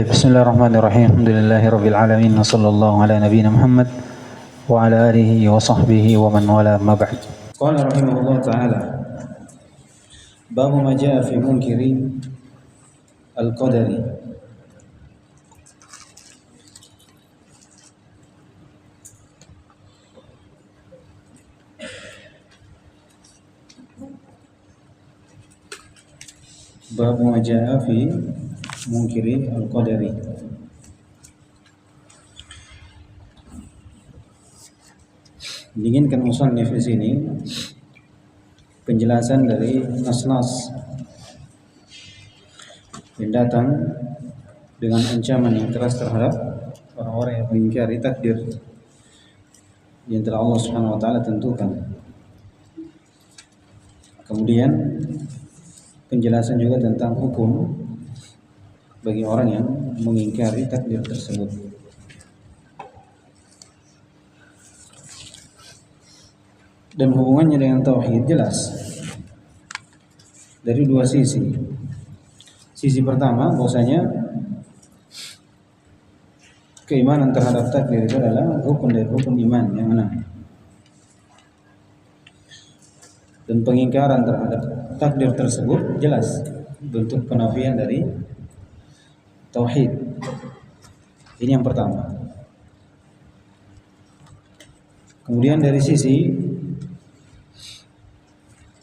Bismillahirrahmanirrahim. Alhamdulillahirabbil alamin. Wassallallahu ala nabiyyina Muhammad wa ala alihi wa sahbihi wa man wala ma ba'd. Qala rahimahullah ta'ala. Babu ma jaa fi munkiri al-qadari. Babu ma jaa fi munkiri al-qadari. Diinginkan musannif di sini penjelasan dari nas-nas yang datang dengan ancaman yang keras terhadap orang-orang yang mengingkari takdir yang telah Allah Subhanahu wa taala tentukan. Kemudian penjelasan juga tentang hukum bagi orang yang mengingkari takdir tersebut. Dan hubungannya dengan tauhid jelas dari dua sisi. Sisi pertama bahwasanya keimanan terhadap takdir itu adalah rukun dari rukun iman yang enam. Dan pengingkaran terhadap takdir tersebut jelas bentuk penafian dari tauhid. Ini yang pertama. Kemudian dari sisi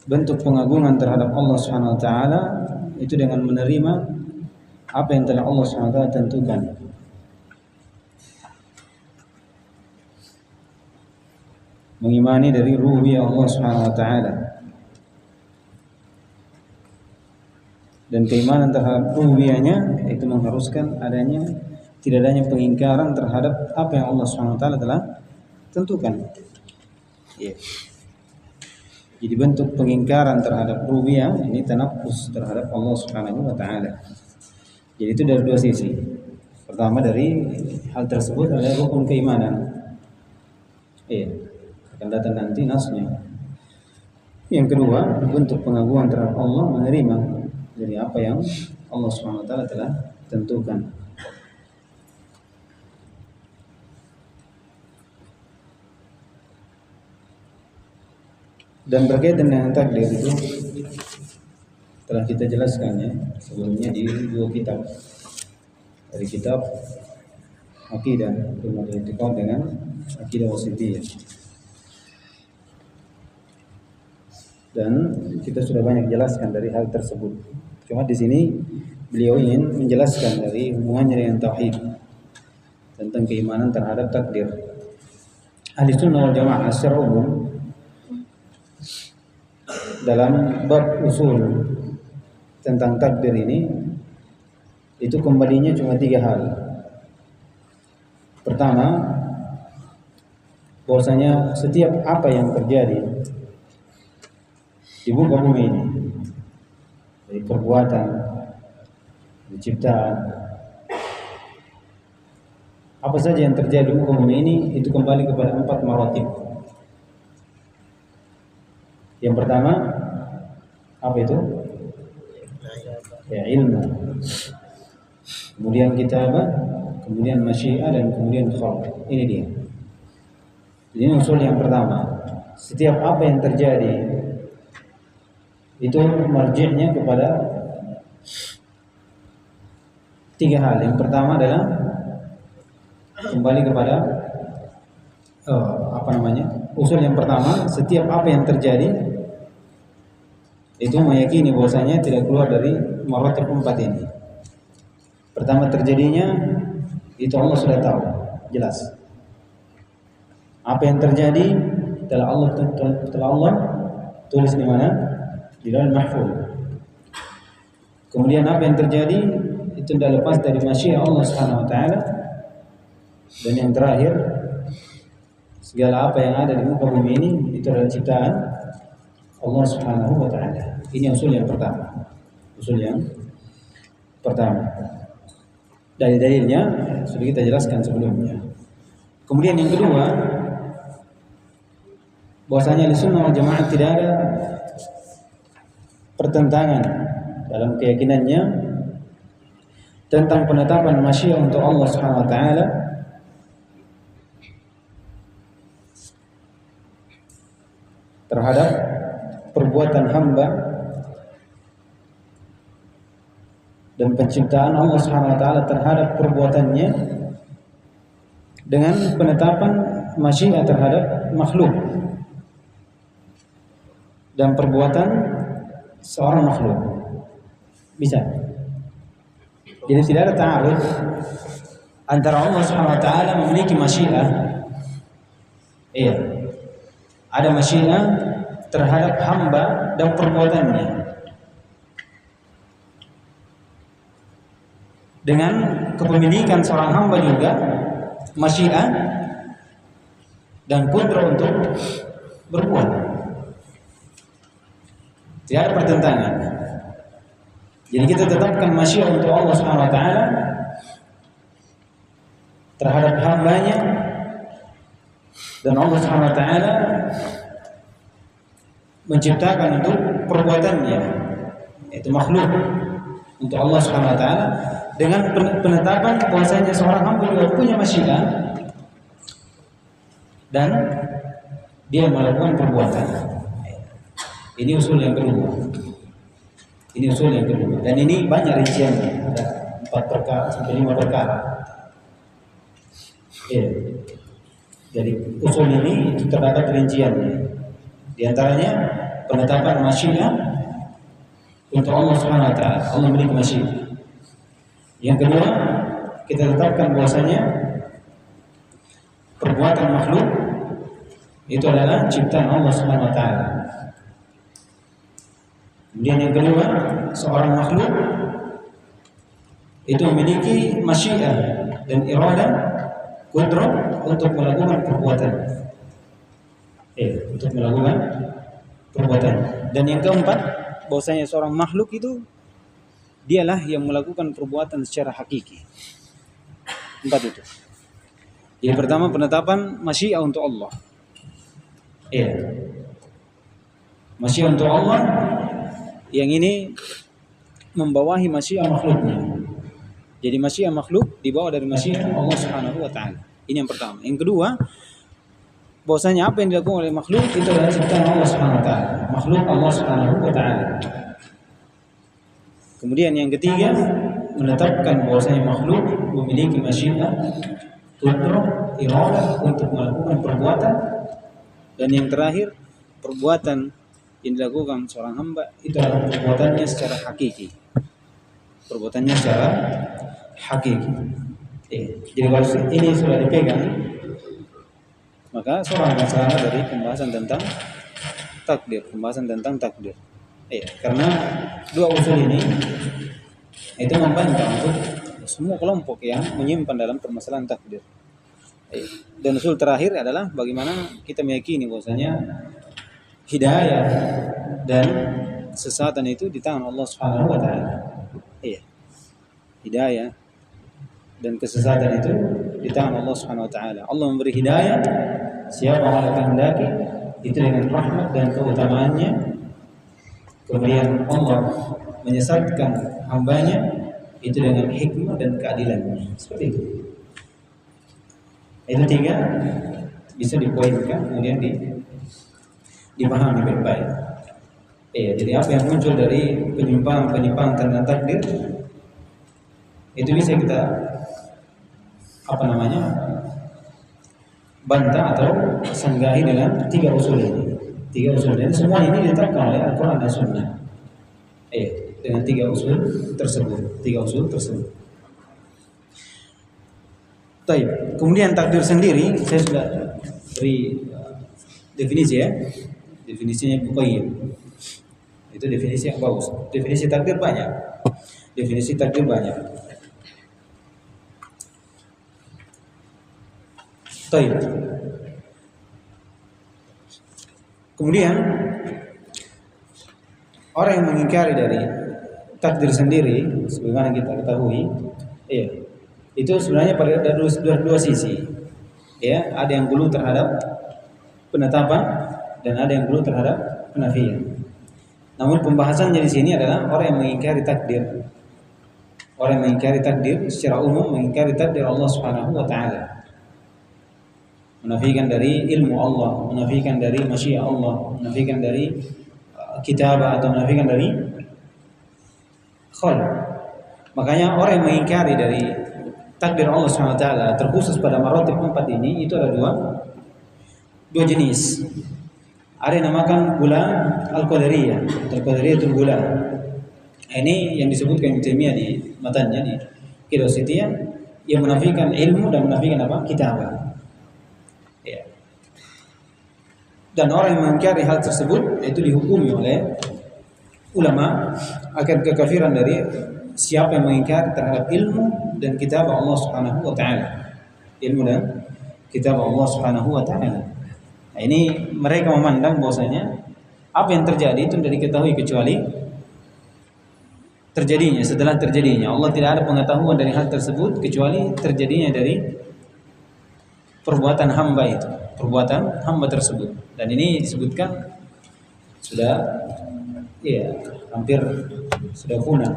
bentuk pengagungan terhadap Allah Subhanahu wa taala itu dengan menerima apa yang telah Allah Subhanahu wa taala tentukan. Mengimani dari rububiyah Allah Subhanahu wa taala. Dan keimanan terhadap rububiyahnya itu mengharuskan tidak adanya pengingkaran terhadap apa yang Allah Subhanahu wa taala telah tentukan. Jadi bentuk pengingkaran terhadap rububiyah ini tanaffus terhadap Allah Subhanahu wa taala. Jadi itu dari dua sisi. Pertama dari hal tersebut adalah rukun keimanan. Akan datang nanti nasnya. Yang kedua, bentuk pengagungan terhadap Allah menerima dari apa yang Allah Subhanahu wa taala telah tentukan. Dan berkaitan dengan takdir itu telah kita jelaskan ya sebelumnya di dua kitab. Dari kitab Aqidah Al-I'tiqad dengan Aqidah Wasithiyah. Dan kita sudah banyak jelaskan dari hal tersebut. Cuma di sini beliau ingin menjelaskan dari hubungannya dengan tauhid tentang keimanan terhadap takdir. Ahli Sunnah wal Jamaah secara umum dalam bab usul tentang takdir ini itu kembalinya cuma tiga hal. Pertama, bahwasanya setiap apa yang terjadi di muka bumi ini dari perbuatan, dari ciptaan, apa saja yang terjadi di muka bumi ini itu kembali kepada empat maratib. Yang pertama apa itu? Ya, ilmu. Kemudian kitabah, kemudian masyiah dan kemudian khalq. Ini dia. Ini usul yang pertama. Setiap apa yang terjadi itu marji'nya kepada tiga hal. Yang pertama adalah kembali kepada usul yang pertama, setiap apa yang terjadi itu meyakini bahwasanya tidak keluar dari maratib empat ini. Pertama terjadinya itu Allah sudah tahu, jelas. Apa yang terjadi telah Allah tulis di mana? Di Lauhul Mahfuz. Kemudian apa yang terjadi itu tidak lepas dari masyiah Allah Subhanahu wa taala. Dan yang terakhir, segala apa yang ada di muka bumi ini itu adalah ciptaan Allah Subhanahu wa taala. Ini usul yang pertama. Usul yang pertama. Dalil-dalilnya sudah kita jelaskan sebelumnya. Kemudian yang kedua, bahwasanya Ahlussunnah wal Jamaah tidak ada pertentangan dalam keyakinannya tentang penetapan masyiah untuk Allah Subhanahu wa taala terhadap perbuatan hamba dan penciptaan Allah Subhanahu wa taala terhadap perbuatannya dengan penetapan masyiah terhadap makhluk dan perbuatan seorang makhluk. Bisa. Jadi tidak ada ta'arud antara Allah Subhanahu wa taala memiliki masyiah. Iya. Ada masyiah terhadap hamba dan perbuatannya. Dengan kepemilikan seorang hamba juga masyiah dan qudrah untuk berbuat. Tidak ada pertentangan. Jadi kita tetapkan masyiah untuk Allah Subhanahu wa taala terhadap hambanya, dan Allah Subhanahu wa taala menciptakan untuk perbuatannya, yaitu makhluk untuk Allah Subhanahu wa taala, dengan penetapan bahwasanya seorang hamba juga punya masyiah dan dia melakukan perbuatan. Ini usul yang kedua. Ini usul yang kedua. Dan ini banyak rinciannya. Ada 4 perkara sampai 5 perkara. Ya. Jadi usul ini terdapat rinciannya. Di antaranya penetapan masyiah untuk Allah Subhanahu wa taala. Allah memiliki masyiah. Yang kedua, kita tetapkan bahwasanya perbuatan makhluk itu adalah ciptaan Allah Subhanahu wa taala. Kemudian yang kedua, seorang makhluk itu memiliki masyiah dan iradah, qudrah untuk melakukan perbuatan. Untuk melakukan perbuatan. Dan yang keempat, bahwasanya seorang makhluk itu dialah yang melakukan perbuatan secara hakiki. 4 itu. Yang pertama, penetapan masyiah untuk Allah. Masyiah untuk Allah yang ini membawahi masyiah makhluknya. Jadi masyiah makhluk dibawa dari masyiah Allah Subhanahu wa taala. Ini yang pertama. Yang kedua, bahwasanya apa yang dilakukan oleh makhluk itu adalah ciptaan Allah Subhanahu wa taala. Makhluk Allah Subhanahu wa taala. Kemudian yang ketiga, menetapkan bahwasanya makhluk memiliki masyiah, qudrah, iradah untuk melakukan perbuatan. Dan yang terakhir, perbuatan yang dilakukan seorang hamba itu adalah perbuatannya secara hakiki. Perbuatannya secara hakiki. Jadi kalau ini sudah dipegang, maka seorang akan selamat dari pembahasan tentang takdir, karena 2 usul ini itu membantah untuk semua kelompok yang menyimpan dalam permasalahan takdir. Dan usul terakhir adalah bagaimana kita meyakini bahwasanya hidayah dan kesesatan itu di tangan Allah Subhanahu wa taala. Hidayah dan kesesatan itu di tangan Allah Subhanahu wa taala. Allah memberi hidayah siapa yang Allah kehendaki itu dengan rahmat dan keutamaannya. Kemudian Allah menyesatkan hambanya itu dengan hikmah dan keadilannya. Seperti itu. Itu 3 bisa dipoinkan, kemudian dipahami baik-baik. Jadi apa yang muncul dari penyimpangan tentang takdir itu bisa kita bantah atau sanggahi dengan 3 usul ini. 3 usul ini semua ini ditetapkan oleh Al-Quran dan Sunnah. Dengan 3 usul tersebut. Baik. Kemudian takdir sendiri saya sudah beri definisi ya. Definisinya Ibnu Qayyim. Itu definisi yang bagus. Definisi takdir banyak. Baik. Kemudian orang yang mengingkari dari takdir sendiri, sebagaimana kita ketahui, itu sebenarnya pada dua sisi. Ada yang dulu terhadap penetapan dan ada yang dulu terhadap penafian. Namun pembahasannya di sini adalah orang yang mengingkari takdir. Orang yang mengingkari takdir secara umum mengingkari takdir Allah Subhanahu wa taala. Menafikan dari ilmu Allah, menafikan dari masyiah Allah, menafikan dari kitabah atau menafikan dari khalq. Makanya orang yang mengingkari dari takdir Allah Subhanahu wa taala terkhusus pada maratib 4 ini itu ada dua jenis. Ada yang namakan gula al-qadariyah, al-qadariyatul gula. Ini yang disebutkan Ibnu Taimiyah di matanya di Qidositiyah yang menafikan ilmu dan menafikan apa? Kitabah. Ya. Dan orang yang mengingkari hal tersebut itu dihukumi oleh ulama akan kekafiran dari siapa yang mengingkari terhadap ilmu dan kitab Allah Subhanahu wa taala. Ilmu dan kitab Allah Subhanahu wa taala. Nah, ini mereka memandang bahwasanya apa yang terjadi itu tidak diketahui kecuali terjadinya, setelah terjadinya. Allah tidak ada pengetahuan dari hal tersebut kecuali terjadinya dari perbuatan hamba itu, perbuatan hamba tersebut. Dan ini disebutkan sudah ya hampir sudah punah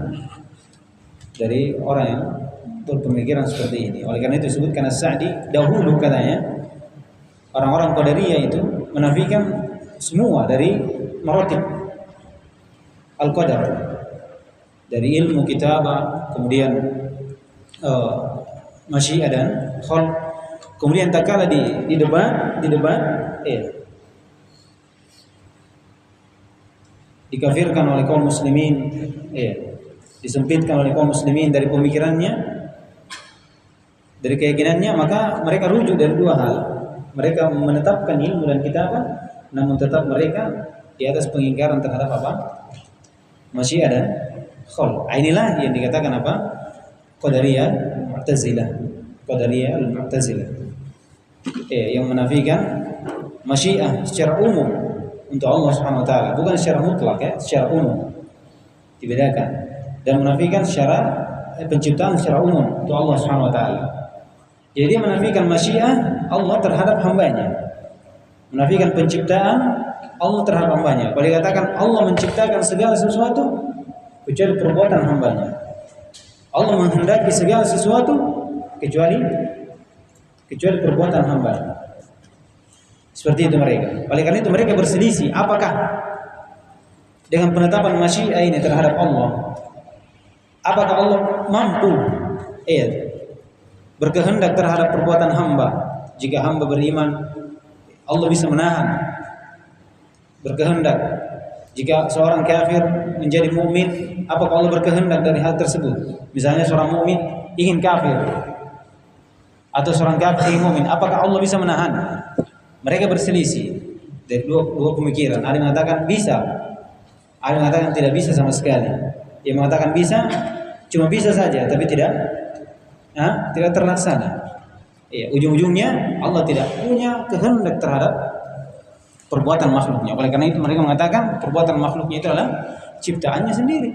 dari orang yang berpemikiran seperti ini. Oleh karena itu disebutkan As-Sa'di dahulu katanya orang-orang Qadariyah itu menafikan semua dari maratib al-qadar. Dari ilmu kitabah, kemudian masyiah dan khalq. Kemudian tak kala di debat dikafirkan oleh kaum muslimin, disempitkan oleh kaum muslimin dari pemikirannya, dari keyakinannya, maka mereka rujuk dari dua hal. Mereka menetapkan ilmu dan kitabah, namun tetap mereka di atas pengingkaran terhadap apa? Masyiah dan khalq. Inilah yang dikatakan apa? Qadariyah Mu'tazilah. Qadariyah Al-Mu'tazilah. Yang menafikan masyiah secara umum untuk Allah Subhanahu wa taala, bukan secara mutlak ya, secara umum. Dibedakan. Dan menafikan secara penciptaan secara umum untuk Allah Subhanahu wa taala. Jadi menafikan masyiah Allah terhadap hambanya. Menafikan penciptaan Allah terhadap hambanya. Kalau dikatakan Allah menciptakan segala sesuatu kecuali perbuatan hambanya. Allah menghendaki segala sesuatu kecuali perbuatan hamba. Seperti itu mereka. Oleh karena itu mereka berselisih. Apakah dengan penetapan masyiah ini terhadap Allah, apakah Allah mampu berkehendak terhadap perbuatan hamba? Jika hamba beriman, Allah bisa menahan berkehendak. Jika seorang kafir menjadi mukmin, apakah Allah berkehendak dari hal tersebut? Misalnya seorang mukmin ingin kafir atau seorang kafir ingin mukmin, apakah Allah bisa menahan? Mereka berselisih dari dua pemikiran. Ada yang mengatakan bisa, ada yang mengatakan tidak bisa sama sekali. Yang mengatakan bisa, cuma bisa saja, tapi tidak terlaksana. Ujung-ujungnya Allah tidak punya kehendak terhadap perbuatan makhluknya. Oleh karena itu mereka mengatakan perbuatan makhluknya itu adalah ciptaannya sendiri.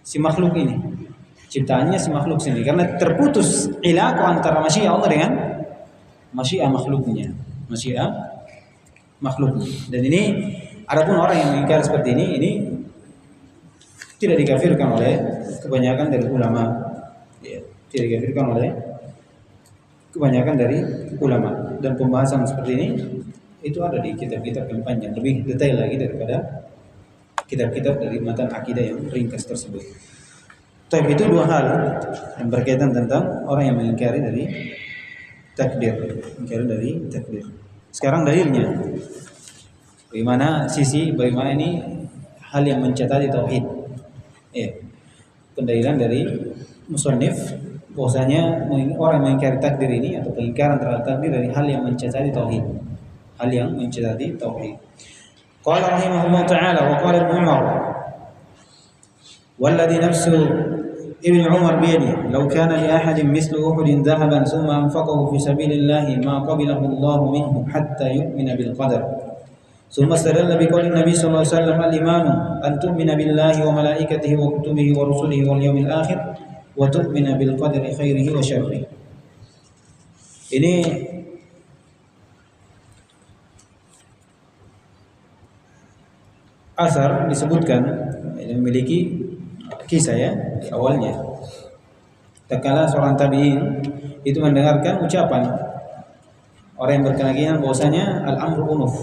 Si makhluk ini, ciptaannya si makhluk sendiri. Karena terputus ilaqah antara masyiah Allah dengan masyiah makhluknya. Masyiah makhluknya. Dan ini adapun orang yang mengingkari seperti ini tidak dikafirkan oleh kebanyakan dari ulama. Tidak dikafirkan oleh kebanyakan dari ulama. Dan pembahasan seperti ini itu ada di kitab-kitab yang panjang, lebih detail lagi daripada kitab-kitab dari matan akidah yang ringkas tersebut. Tapi itu dua hal yang berkaitan tentang orang yang mengingkari dari takdir, Sekarang dalilnya, bagaimana ini hal yang mencatati tauhid. Pendalilan dari musannif bahwasanya orang yang mengingkari takdir ini atau pengingkaran terhadap takdir dari hal yang mencatati tauhid. Hal yang mencatati tauhid. Qala rahimahullah ta'ala wa qala Ibnu Umar walladhi nafsu Ibnu Umar biyadihi law kana li ahadin mislu Uhudin dhahaban thumma anfaqahu fi sabilillahi ma qabilahu Allah minhu hatta yu'mina bil qadar. ثم استدل بقول النبي صلى الله عليه وسلم الإيمان أن تؤمن بالله وملائكته وكتبه ورسله واليوم الآخر وتؤمن بالقدر خيره وشره. Ini asar disebutkan memiliki kisah ya di awalnya. Tatkala seorang tabi'in itu mendengarkan ucapan orang yang berkeyakinan bahwasanya al-amru unuf.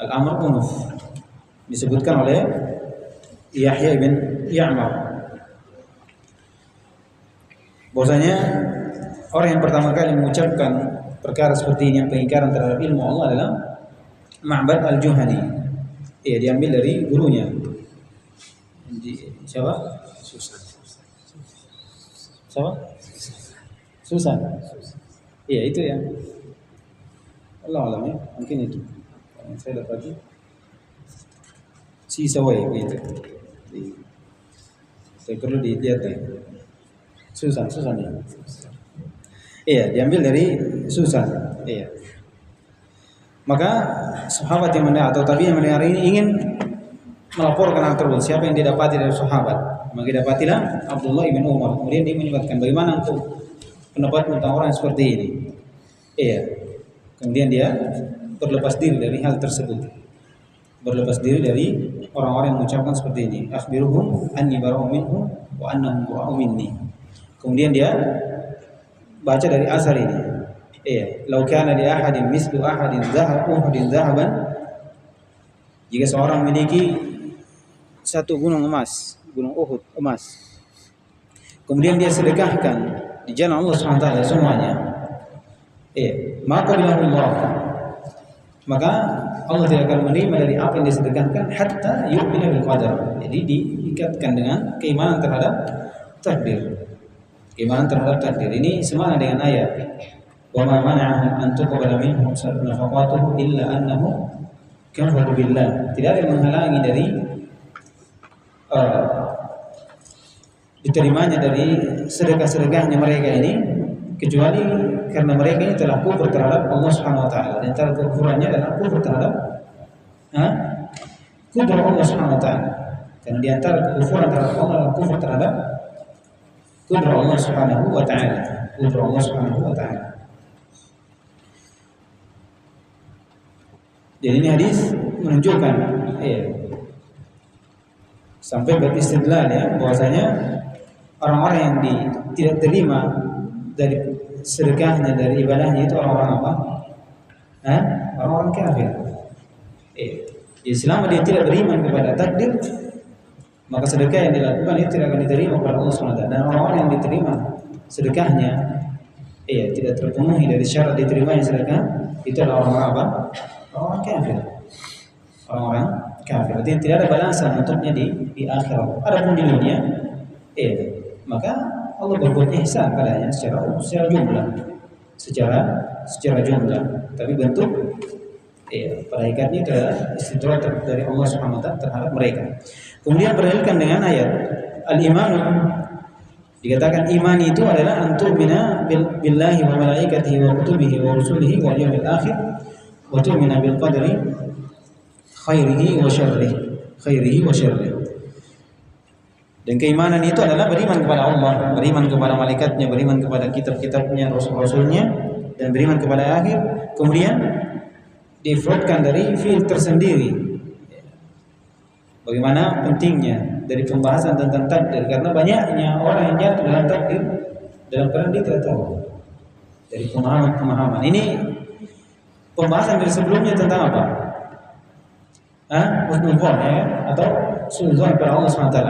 Al-amru unuf disebutkan oleh Yahya bin Ya'mar bahwasanya orang yang pertama kali mengucapkan perkara seperti ini yang pengingkaran terhadap ilmu Allah adalah Ma'bad al-Juhani. Diambil dari gurunya. Siapa? Siapa? Susan. Itu ya. Allah alam ya, mungkin itu. Yang saya dapati si Sawai gitu. Saya perlu dilihat ya. Susan ya. Diambil dari Susan. Maka sahabat yang mendengar atau tabi'in yang mendengar ini ingin melaporkan hal tersebut. Siapa yang didapati dari sahabat? Maka didapatilah Abdullah bin Umar. Kemudian dia menyebutkan bagaimana untuk pendapat tentang orang seperti ini. Kemudian dia berlepas diri dari hal tersebut. Berlepas diri dari orang-orang yang mengucapkan seperti ini. Akhbiruhum anni bara'u minhum wa annahum bara'u minni. Kemudian dia baca dari asar ini. Lau kana li ahadin mislu ahadin zahaban. Jika seorang memiliki satu gunung emas, gunung Uhud emas, kemudian dia sedekahkan di jalan Allah SWT semuanya, maka Allah tidak akan menerima dari apa yang disedekahkan hatta yu'mina bil qadar. Jadi diikatkan dengan keimanan terhadap takdir. Keimanan terhadap takdir ini semana dengan ayat wa ma mana'ahum an tuqbala minhum nafaqatuhum illa annahum kafaru billah. Tidak ada yang menghalangi dari diterimanya dari sedekah-sedekahnya mereka ini kecuali karena mereka ini telah kufur terhadap Allah Subhanahu wa taala. Dan antara kekufurannya adalah kufur terhadap kufur Allah Subhanahu wa taala. Karena di antara kekufuran terhadap Allah adalah kufur terhadap kufur Allah Subhanahu wa taala. Kufur Allah Subhanahu wa taala. Jadi ini hadis menunjukkan sampai beristidlal ya bahwasanya orang-orang yang tidak terima dari sedekahnya, dari ibadahnya itu orang-orang apa? Orang-orang kafir. Selama dia tidak beriman kepada takdir, maka sedekah yang dilakukan itu tidak akan diterima oleh Allah SWT. Dan orang-orang yang diterima sedekahnya tidak terpenuhi dari syarat diterimanya sedekah, itu adalah orang-orang apa? Orang kafir. Orang-orang kafir. Artinya tidak ada balasan untuknya di akhirat. Adapun di dunia, maka Allah berbuat ihsan padanya secara jumlah, secara jumlah. Tapi bentuk pada hakikatnya adalah istidraj dari Allah Subhanahu wa taala terhadap mereka. Kemudian berdalilkan dengan ayat al-iman, dikatakan iman itu adalah antu'mina billahi wa malaikatihi wa kutubihi wa rusulihi wal yawmil akhir wa tu'mina bil qadari khairihi wa syarrihi. Dan keimanan itu adalah beriman kepada Allah, beriman kepada malaikatnya, beriman kepada kitab-kitabnya, rasul-rasulnya, dan beriman kepada akhir. Kemudian difrotkan dari fi'il tersendiri. Bagaimana pentingnya dari pembahasan tentang takdir, karena banyaknya orang yang jatuh dalam takdir dalam keadaan dia tidak tahu. Dari pemahaman ini pembahasan dari sebelumnya tentang apa? Husnul dzan atau suudzon kepada Allah SWT.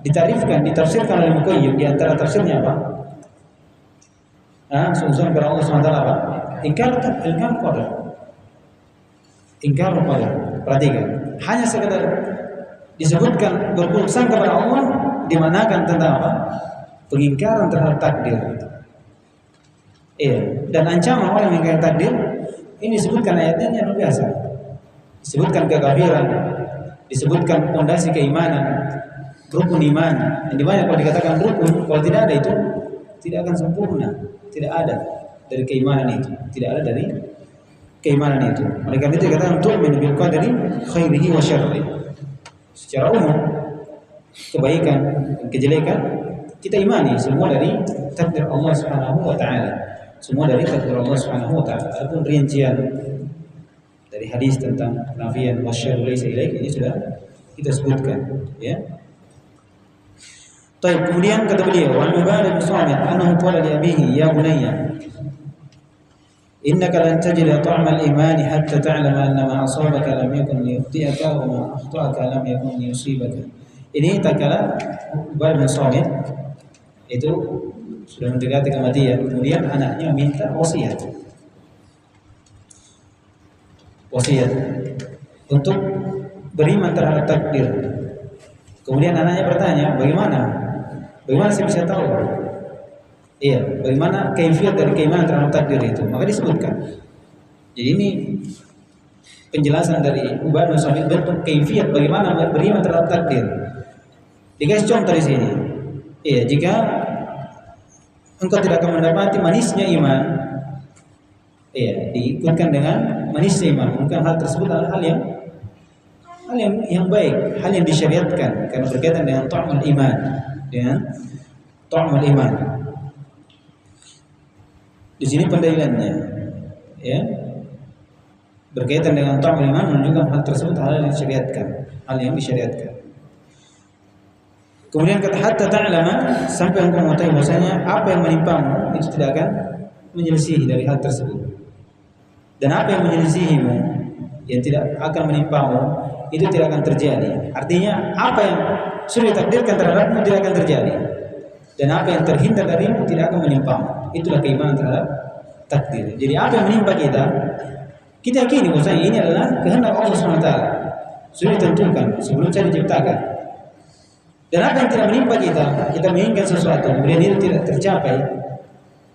Ditafsirkan oleh Muqayyim di antara tafsirnya apa? Suudzon kepada Allah SWT apa? Ingkar qadar. Ingkar qadar. Perhatikan. Hanya sekedar disebutkan berburuk sangka kepada Allah, dimanakan tentang apa? Pengingkaran terhadap takdir. Dan ancaman orang yang mengingkari takdir ini disebutkan ayatnya luar biasa. Disebutkan kekafiran, disebutkan pondasi keimanan, rukun iman. Yang dimana kalau dikatakan rukun, kalau tidak ada itu tidak akan sempurna, tidak ada dari keimanan itu, tidak ada dari keimanan itu. Oleh karena itu dikatakan tu'minu bil qadari khairihi wa syarrihi. Secara umum kebaikan dan kejelekan kita imani semua dari takdir Allah Subhanahu wa taala. Semua dari takdir Allah Subhanahu wa taala. Adapun rincian dari hadis tentang nafian wasyarru laisa ilaik ini sudah kita sebutkan, ya. Kemudian kata beliau, "Wa Ubadah bin Samit annahu qala li abihi, ya bunayya, innaka lan tajida ta'mal iman hatta ta'lama anna ma asabaka lam yakun liyukhti'aka wa ma akhta'aka lam yakun liyusibaka." Ini tatkala Ubadah bin Samit itu sudah mendekati kematian, kemudian anaknya minta wasiat untuk beriman terhadap takdir. Kemudian anaknya bertanya, bagaimana saya bisa tahu? Iya, bagaimana kaifiat dari keimanan terhadap takdir itu? Maka disebutkan. Jadi ini penjelasan dari Ubadah bin Samit bentuk kaifiat bagaimana beriman terhadap takdir. Dikasih contoh di sini. Iya, jika engkau tidak akan mendapati manisnya iman, iya, diikutkan dengan manisnya iman. Mungkin hal tersebut adalah hal yang baik, hal yang disyariatkan karena berkaitan dengan ta'amul iman, Di sini pendalilannya, ya, berkaitan dengan ta'amul iman menunjukkan hal tersebut hal yang disyariatkan. Kemudian kata hatta ta'lama, sampai engkau mengetahui bahwasanya apa yang menimpamu itu tidak akan menyelisihi dari hal tersebut. Dan apa yang menyelisihimu yang tidak akan menimpamu itu tidak akan terjadi. Artinya apa yang sudah ditakdirkan terhadapmu tidak akan terjadi. Dan apa yang terhindar darimu tidak akan menimpamu. Itulah keimanan terhadap takdir. Jadi apa yang menimpa kita yakini bahwasanya ini adalah kehendak Allah SWT. Sudah ditentukan sebelum saya diciptakan. Dan apa yang tidak menimpa kita menginginkan sesuatu, kemudian itu tidak tercapai,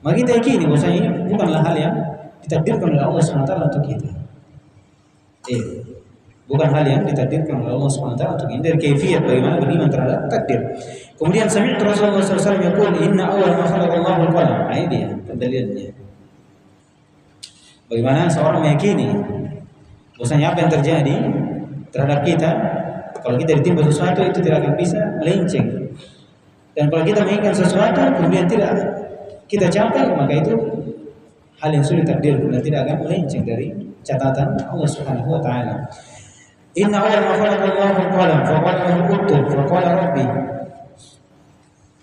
maka kita yakini bahwasanya ini bukanlah hal yang ditakdirkan oleh Allah SWT untuk kita. Bukan hal yang ditakdirkan oleh Allah SWT untuk kita. Dari kaifiyat bagaimana beriman terhadap takdir. Kemudian sami'tu Rasulullah SAW yaqul, inna awwal ma khalaqallahu al-qalam. Ini dia pendalilannya. Bagaimana seorang meyakini bahwasanya apa yang terjadi terhadap kita, kalau kita ditimpa sesuatu itu tidak akan bisa melenceng. Dan kalau kita menginginkan sesuatu kemudian tidak kita capai, maka itu hal yang sudah ditakdirkan dan tidak akan melenceng dari catatan Allah Subhanahu wa taala. Inna awwal ma khalaqallahu al-qalam fa qala lahu uktub fa qala rabbi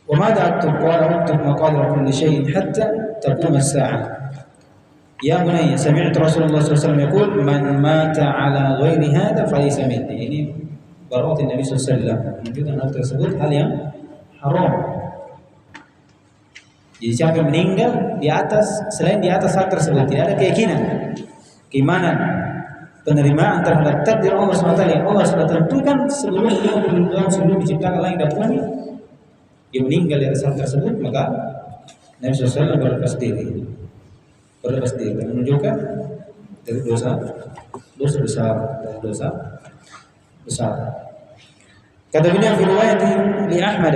wa madha aktub qala uktub maqadir kulli shay'in hatta taqum as-sa'ah. Ya bunayya sami'tu Rasulullah SAW yaqul man mata ala ghairi hadha falaysa minni. Ini barawat Nabi SAW menunjukkan hal tersebut hal yang haram. Jadi siapa yang meninggal selain di atas hal tersebut tidak ada keimanan, penerimaan terhadap takdir Allah SWT yang Allah sudah tentukan sebelum diciptakan langit dan bumi, dia meninggal di atas hal tersebut, maka Nabi SAW berlepas diri menunjukkan dari dosa besar. Kata beliau fi riwayat li Ahmad,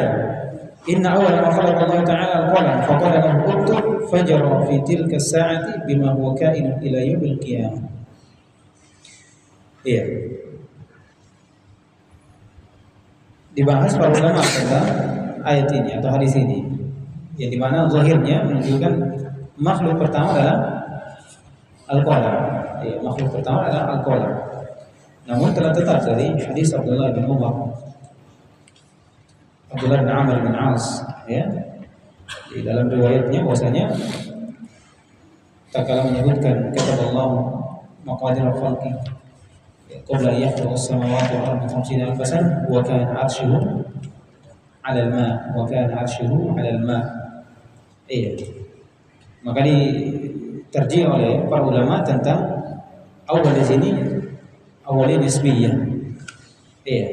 inna awwal ma khalaqa Allah ta'ala al-qalam fa qala lahu uktub fajara fi tilka as-sa'ati bima huwa ka'in ila yaumil qiyamah. Iya. Dibahas para ulama tentang ayat ini atau hadis ini, yang dimana zahirnya menunjukkan makhluk pertama adalah al-qalam. Ya, makhluk pertama adalah al-qalam. Namun telah tetap dari hadis Abdullah bin Amr bin As, ya, di dalam riwayatnya bahwasanya tatkala menyebutkan kata Allah maqadir al-khalqi qabla an yakhluqa as-samawati wal arda 50,000 sana wa kana 'arshuhu 'ala al-ma. Iya. Maka diterjih oleh para ulama tentang awal di sini awalnya nisbiyah. Iya.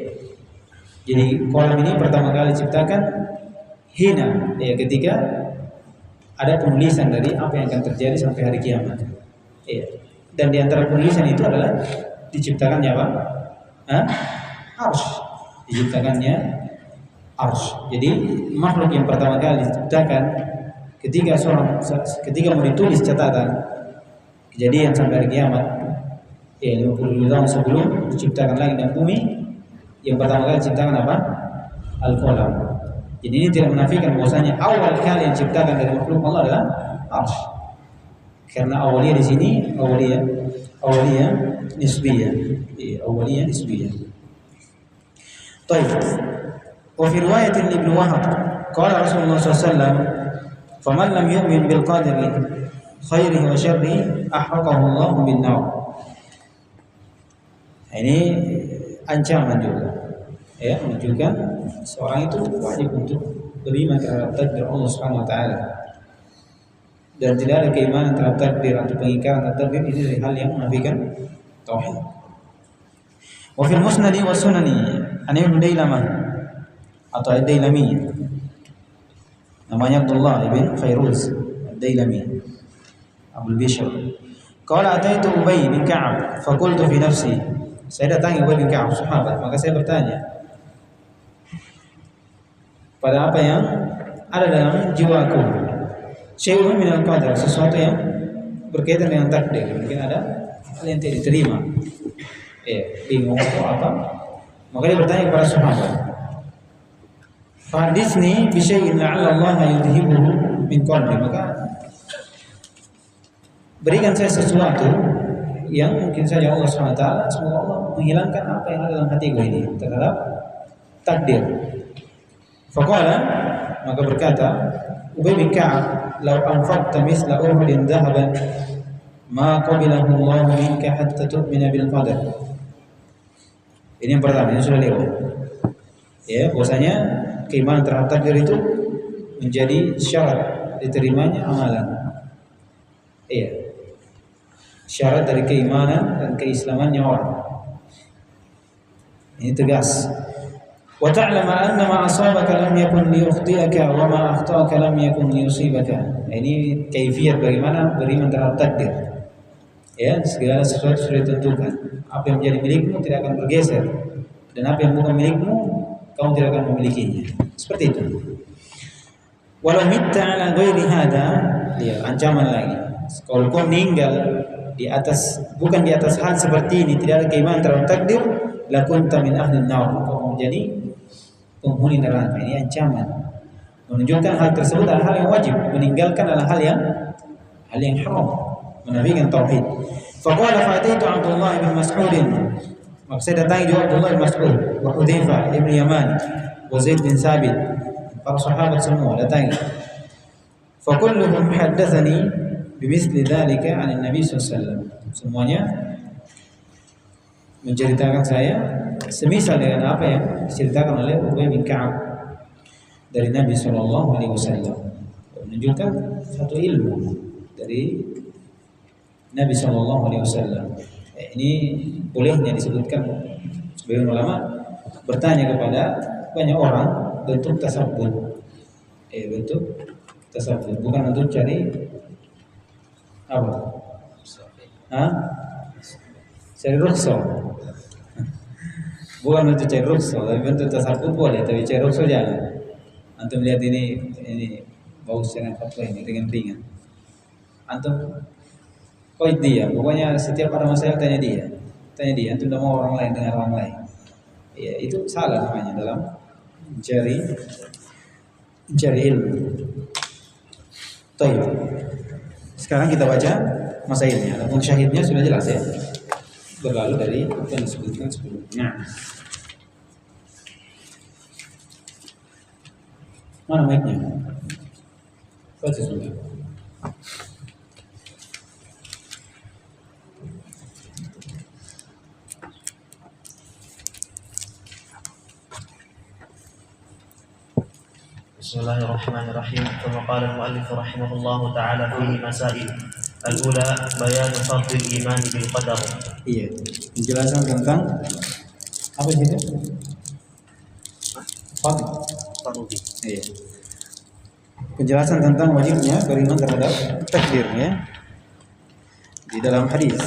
Jadi kolam ini pertama kali diciptakan ketika ada penulisan dari apa yang akan terjadi sampai hari kiamat. Iya. Dan di antara penulisan itu adalah diciptakannya apa? Arsy. Diciptakannya arsy. Jadi makhluk yang pertama kali diciptakan ketika mau ditulis catatan kejadian sampai hari kiamat, 50 tahun sebelum diciptakan langit dan bumi, yang pertama kali diciptakan apa? Al-qalam. Jadi ini tidak menafikan bahwasanya awal kali yang diciptakan dari makhluk Allah adalah arsy. Karena awalnya di sini awalnya nisbiyah. Awalnya nisbiyah. Baik. Wa fi riwayatin Ibnu Wahab qala Rasulullah SAW, "Faman lam yu'min bil qadari khairihi wa syarrihi ahraqahu Allah bin nar." Ini ancaman juga, ya, menunjukkan seorang itu wajib untuk beriman terhadap takdir Allah Subhanahu wa taala. Dan tidak ada keimanan terhadap takdir atau pengingkaran terhadap takdir ini dari hal yang menafikan tauhid. Wa fil musnad wa sunani an Ibnu Dailamah atau Ad-Dailami, namanya Abdullah ibn Fairuz Ad-Dailami Abu Bishr, qala ataitu Ubay bin Ka'ab fa qultu fi nafsi, saya datangi Ubay bin Ka'ab, sahabat, maka saya bertanya pada apa yang ada dalam jiwaku, syai'un min al-qadar, sesuatu yang berkaitan dengan takdir, mungkin ada hal yang tidak diterima, bingung atau apa, maka dia bertanya kepada sahabat, "Haditsni bi syai'in la'alla Allah yudhibuhu min qalbi," maka berikan saya sesuatu yang mungkin saja Allah SWT, semoga Allah menghilangkan apa yang ada dalam hatiku ini terhadap takdir. Faqala, maka berkata Ubay bin Ka'ab, "Law anfaqta misla Uhudin dhahaban ma qabilahu Allah minka hatta tu'mina bil qadar." Ini yang pertama, ini sudah lewat. Ya, bahwasanya keimanan terhadap takdir itu menjadi syarat diterimanya amalan. Iya. Syarat dari keimanan dan keislamannya orang. Ini tegas. Wa ta'lamu anna ma asabaka lam yakun liyukhti'aka wa ma akhta'aka lam yakun liyusibaka. Ini kaifiyat bagaimana beriman terhadap takdir. Ya, segala sesuatu sudah ditentukan. Apa yang menjadi milikmu tidak akan bergeser, dan apa yang bukan milikmu kamu tidak akan memilikinya. Seperti itu. Walau mitta ala ghairi hada, dia ancaman lagi. Kalau kau meninggal di atas, bukan di atas hal seperti ini, tidak ada keimanan terhadap takdir, lakunta min ahli nar, kau menjadi penghuni neraka. Ini ancaman, menunjukkan hal tersebut adalah hal yang wajib, meninggalkan adalah hal yang haram, menafikan tauhid. Faqala fataitu Abdullah bin Mas'ud, maka saya datangi juga Abdullah bin Mas'ud wa Hudzaifah ibn Yaman wa Zaid bin Sabit, para sahabat semua datangi. Fa kulluhum haddatsani bimithli dzalika 'an Nabi sallallahu alaihi wasallam. Semuanya menceritakan saya semisal dengan apa yang diceritakan oleh Ubay bin Ka'ab dari Nabi sallallahu alaihi wasallam, menunjukkan satu ilmu dari Nabi sallallahu alaihi wasallam. Ini bolehnya disebutkan sebagian ulama bertanya kepada banyak orang bentuk tasabbut. Bentuk tasabbut bukan untuk cari apa? Cari rukhsah. Bukan untuk cari rukhsah, tapi bentuk tasabbut boleh, tapi cari rukhsah jangan. Antum lihat ini bagus dengan fatwa ini dengan ringan. Antum koid dia, pokoknya setiap ada masalah tanya dia, antum tidak mau orang lain dengan orang lain. Ya, itu salah namanya dalam mencari ilmu. Baik. Sekarang kita baca masailnya. Adapun syahidnya sudah jelas ya, berlalu dari apa yang disebutkan sebelumnya. Mana mic-nya? Baca sudah. Bismillahirrahmanirrahim. ثم قال المؤلف رحمه الله تعالى فيه مسائل. الأولى بيان فضل الإيمان بالقدر. Iya, penjelasan tentang apa itu? Fadl. Iya. Penjelasan tentang wajibnya beriman terhadap takdir ya. Di dalam hadis,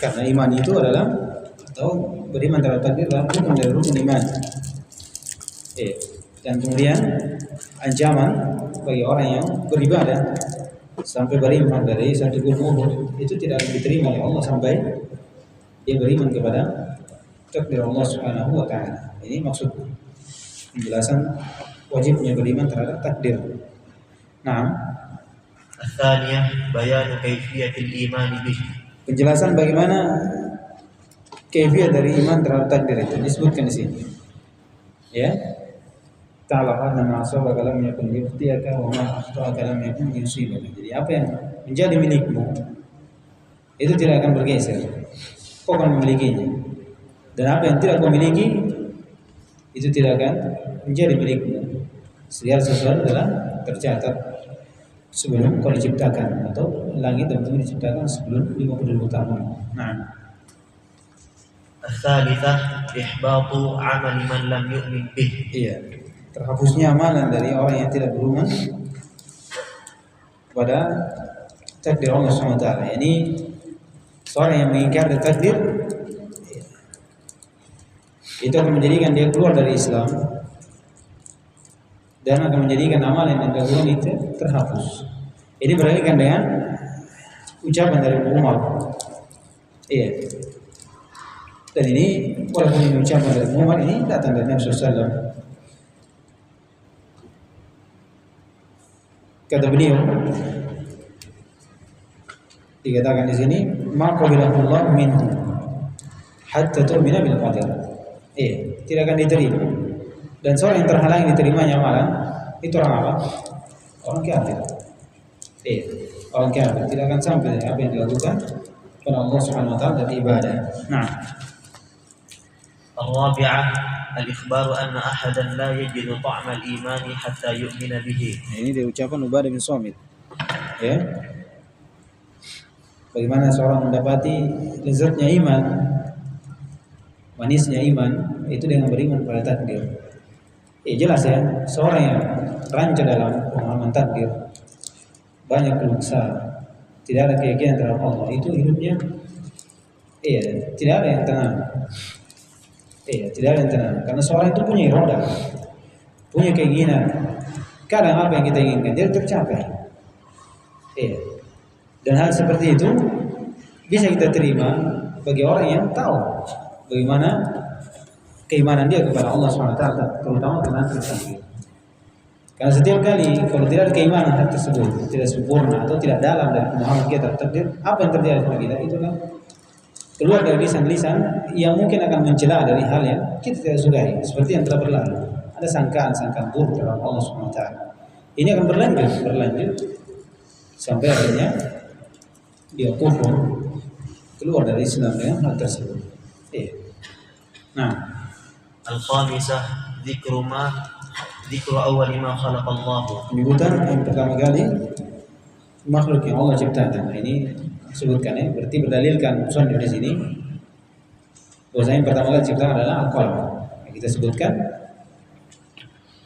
karena iman itu adalah atau beriman terhadap takdir adalah rukun dari rukun iman. Dan kemudian ancaman bagi orang yang beribadah sampai beriman dari satu gunung Uhud itu tidak akan diterima oleh Allah sampai dia beriman kepada takdir Allah Subhanahu wa taala. Ini maksud penjelasan wajibnya beriman terhadap takdir. Nah, الثانية بيان كيفية الإيمان به. Penjelasan bagaimana kaifiyah dari iman terhadap takdir itu disebutkan di sini. Ya. ta'lam anna ma asabaka lam yakun liyukhtiaka wa ma akhta'aka lam yakun liyusibaka. Jadi apa yang menjadi milikmu itu tidak akan bergeser. Kau akan memilikinya. Dan apa yang tidak kau miliki itu tidak akan menjadi milikmu. Segala sesuatu adalah tercatat sebelum kau diciptakan, atau langit dan bumi diciptakan sebelum 50.000 tahun. Nah, الثالثة إحباط عمل من لم يؤمن به. iya, terhapusnya amalan dari orang yang tidak beriman kepada takdir Allah SWT. Ini seorang yang mengingkari takdir itu akan menjadikan dia keluar dari Islam dan akan menjadikan amalan yang dilakukan itu terhapus. Ini berkaitan dengan ucapan dari Umar. Iya. Dan ini walaupun ini ucapan dari Umar, ini datang dari Nabi SAW. Kata beliau, dikatakan di sini, ma qabilahullah minhu hatta tu'mina bil qadar. Tidak akan diterima. Dan seorang yang terhalangi diterimanya amalan itu orang apa? Orang kafir. Orang kafir tidak akan sampai apa yang dilakukan oleh Allah Subhanahu wa taala dari ibadah. Nah, الرابعة الإخبار أن أحدا لا يجد طعم الإيمان حتى يؤمن به. ini dia ucapan Ubadah bin Samit. Ya. Bagaimana seorang mendapati lezatnya iman, manisnya iman itu dengan beriman pada takdir. Jelas ya, seorang yang rancu dalam pemahaman takdir, banyak keluh kesah, tidak ada keyakinan terhadap Allah, itu hidupnya tidak ada yang tenang. Tidak ada yang tenang. Karena seorang itu punya iroda, punya keinginan. Kadang apa yang kita inginkan dia tercapai. Dan hal seperti itu bisa kita terima bagi orang yang tahu bagaimana keimanan dia kepada Allah SWT, terutama tentang takdir. Karena setiap kali kalau tidak ada keimanan hal tersebut tidak sempurna atau tidak dalam dari pemahaman kita takdir, apa yang terjadi pada kita itu kan keluar dari lisan-lisan yang mungkin akan mencela dari hal yang kita tidak sukai, seperti yang telah berlalu. Ada sangkaan-sangkaan buruk terhadap Allah SWT. Ini akan berlanjut sampai akhirnya dia kufur, keluar dari Islam dengan hal tersebut. Nah, الخامسة ذكر أول ما خلق الله. penyebutan yang pertama kali makhluk yang Allah ciptakan. Nah, ini disebutkan ya, berarti berdalilkan musannif di sini bahwa yang pertama kali ciptakan adalah al-qalam. Kita sebutkan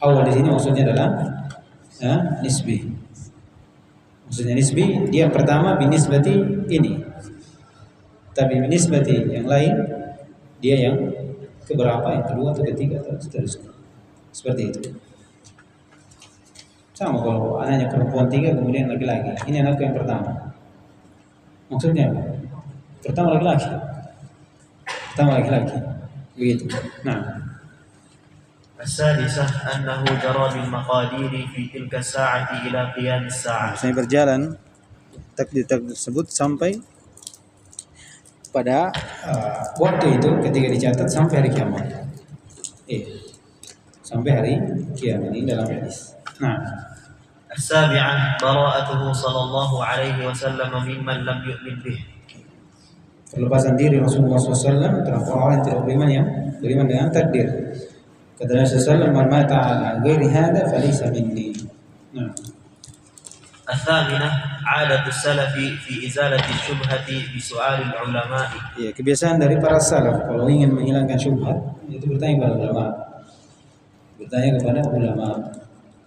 awal di sini maksudnya adalah nisbi. Maksudnya nisbi, dia yang pertama binisbati ini. Tapi binisbati yang lain dia yang keberapa, yang kedua atau ketiga atau seterusnya. Seperti itu. Sama kalau anaknya perempuan 3 kemudian laki-laki. Ini anakku yang pertama. Maksudnya apa? Pertama laki-laki. Begitu. Nah, السادسة أنه جرى بالمقادير في تلك الساعة إلى قيام الساعة. saya berjalan takdir tersebut sampai pada waktu itu ketika dicatat sampai hari kiamat. Sampai hari kiamat ini dalam hadis. Nah, السابعة براءته صلى الله عليه وسلم ممن لم يؤمن به. Perlepasan diri Rasulullah SAW terhadap orang yang tidak beriman dengan takdir. Kata Nabi SAW, "Man mata ala ghairi hadza falaysa minni." Nah, الثامنة عادة السلف في إزالة الشبهة بسؤال العلماء. kebiasaan dari para salaf kalau ingin menghilangkan syubhat itu bertanya kepada ulama.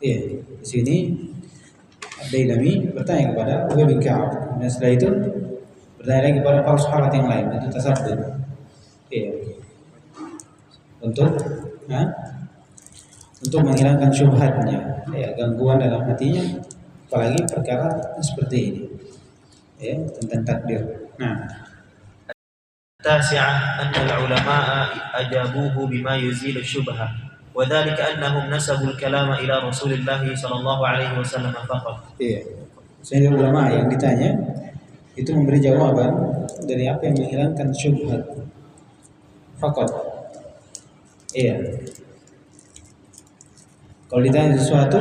Di sini Ad-Dailami bertanya kepada Ubay bin Ka'ab. Dan setelah itu bertanya lagi kepada para sahabat yang lain untuk tasabbut. Untuk menghilangkan syubhatnya, gangguan dalam hatinya, apalagi perkara seperti ini, tentang takdir. Nah, التاسعة أن العلماء أجابوه بما يزيل الشبهة وذلك أنهم نسبوا الكلام إلى رسول الله صلى الله عليه وسلم فقط. Sehingga ulama yang ditanya itu memberi jawaban dari apa yang menghilangkan syubhat. Faqat. Kalau ditanya sesuatu,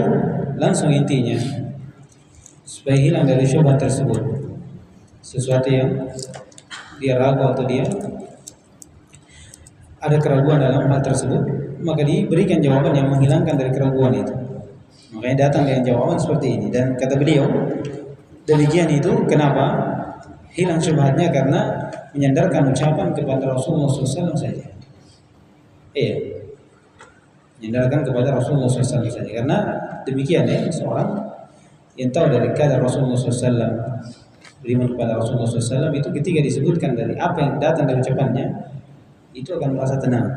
langsung intinya supaya hilang dari syubhat tersebut. Sesuatu yang dia ragu atau dia ada keraguan dalam hal tersebut, maka diberikan jawaban yang menghilangkan dari keraguan itu. Makanya datang dengan jawaban seperti ini. Dan kata beliau, demikian itu kenapa hilang syubhatnya, karena menyandarkan ucapan kepada Rasulullah SAW saja. Menyandarkan kepada Rasulullah SAW saja. Karena demikian ya, seorang yang tahu dari kadar Rasulullah SAW, beriman kepada Rasulullah SAW, itu ketika disebutkan dari apa yang datang dari ucapannya, itu akan merasa tenang.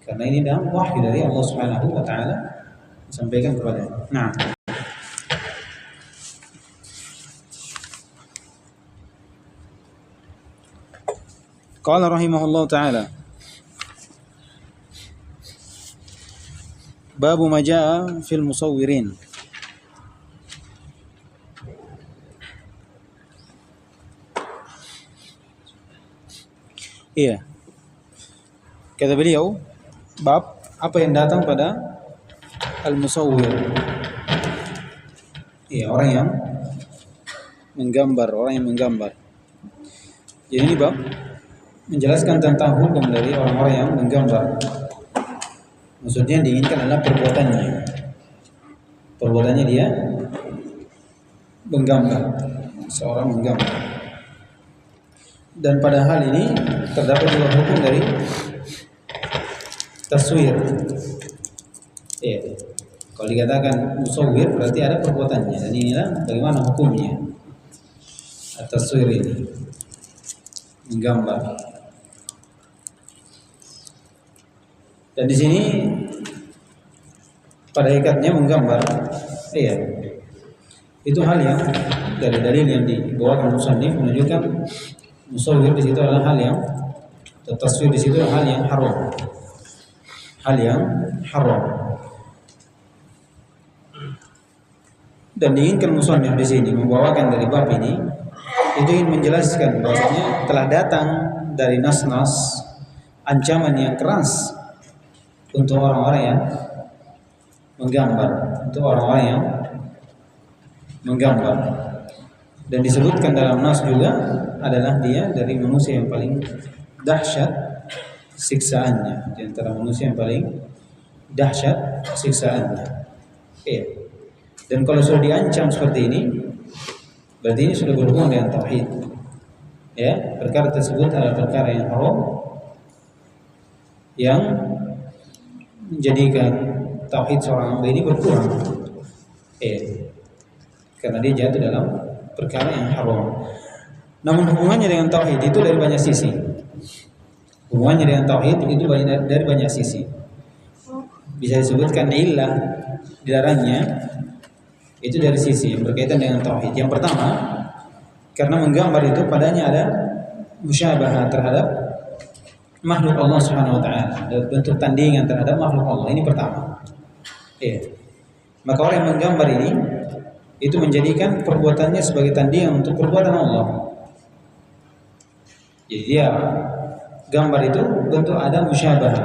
Karena ini dalam wahyu dari Allah Subhanahu wa taala disampaikan kepadanya. Nah, qala rahimahullah taala, babu ma jaa fil musawwirin. Iya. Kata beliau, bab apa yang datang pada al-musawwir. Iya, orang yang menggambar. Jadi ini bab menjelaskan tentang hukum dari orang-orang yang menggambar. Maksudnya yang diinginkan adalah perbuatannya. Perbuatannya dia menggambar. Seorang menggambar. Dan pada hal ini terdapat juga hukum dari taswir. Kalau dikatakan musawwir berarti ada perbuatannya, dan inilah bagaimana hukumnya. Taswir ini menggambar. Dan di sini pada ikatnya menggambar, itu hal yang dari dalil yang dibawakan musannif menunjukkan musawwir di situ adalah hal yang, atau taswir di situ adalah hal yang haram. Hal yang haram. Dan diinginkan musannif di sini membawakan dari bab ini, itu ingin menjelaskan bahwasanya telah datang dari nas-nas ancaman yang keras untuk orang-orang yang menggambar, untuk orang-orang yang menggambar. Dan disebutkan dalam nas juga adalah dia dari manusia yang paling dahsyat siksaannya, di antara manusia yang paling dahsyat siksaannya. Dan kalau sudah diancam seperti ini, berarti ini sudah berhubungan dengan tauhid. Perkara tersebut adalah perkara yang haram, yang menjadikan tauhid seorang hamba ini berkurang. Karena dia jatuh dalam perkara yang haram. Namun hubungannya dengan tauhid itu dari banyak sisi. Hubungannya dengan tauhid itu dari banyak sisi. Bisa disebutkan illah di dalamnya itu dari sisi yang berkaitan dengan tauhid. Yang pertama, karena menggambar itu padanya ada musyabahah terhadap makhluk Allah Subhanahu wa taala, bentuk tandingan terhadap makhluk Allah. Ini pertama. Maka orang yang menggambar ini itu menjadikan perbuatannya sebagai tandingan untuk perbuatan Allah. Jadi dia gambar itu bentuk ada musyabahah,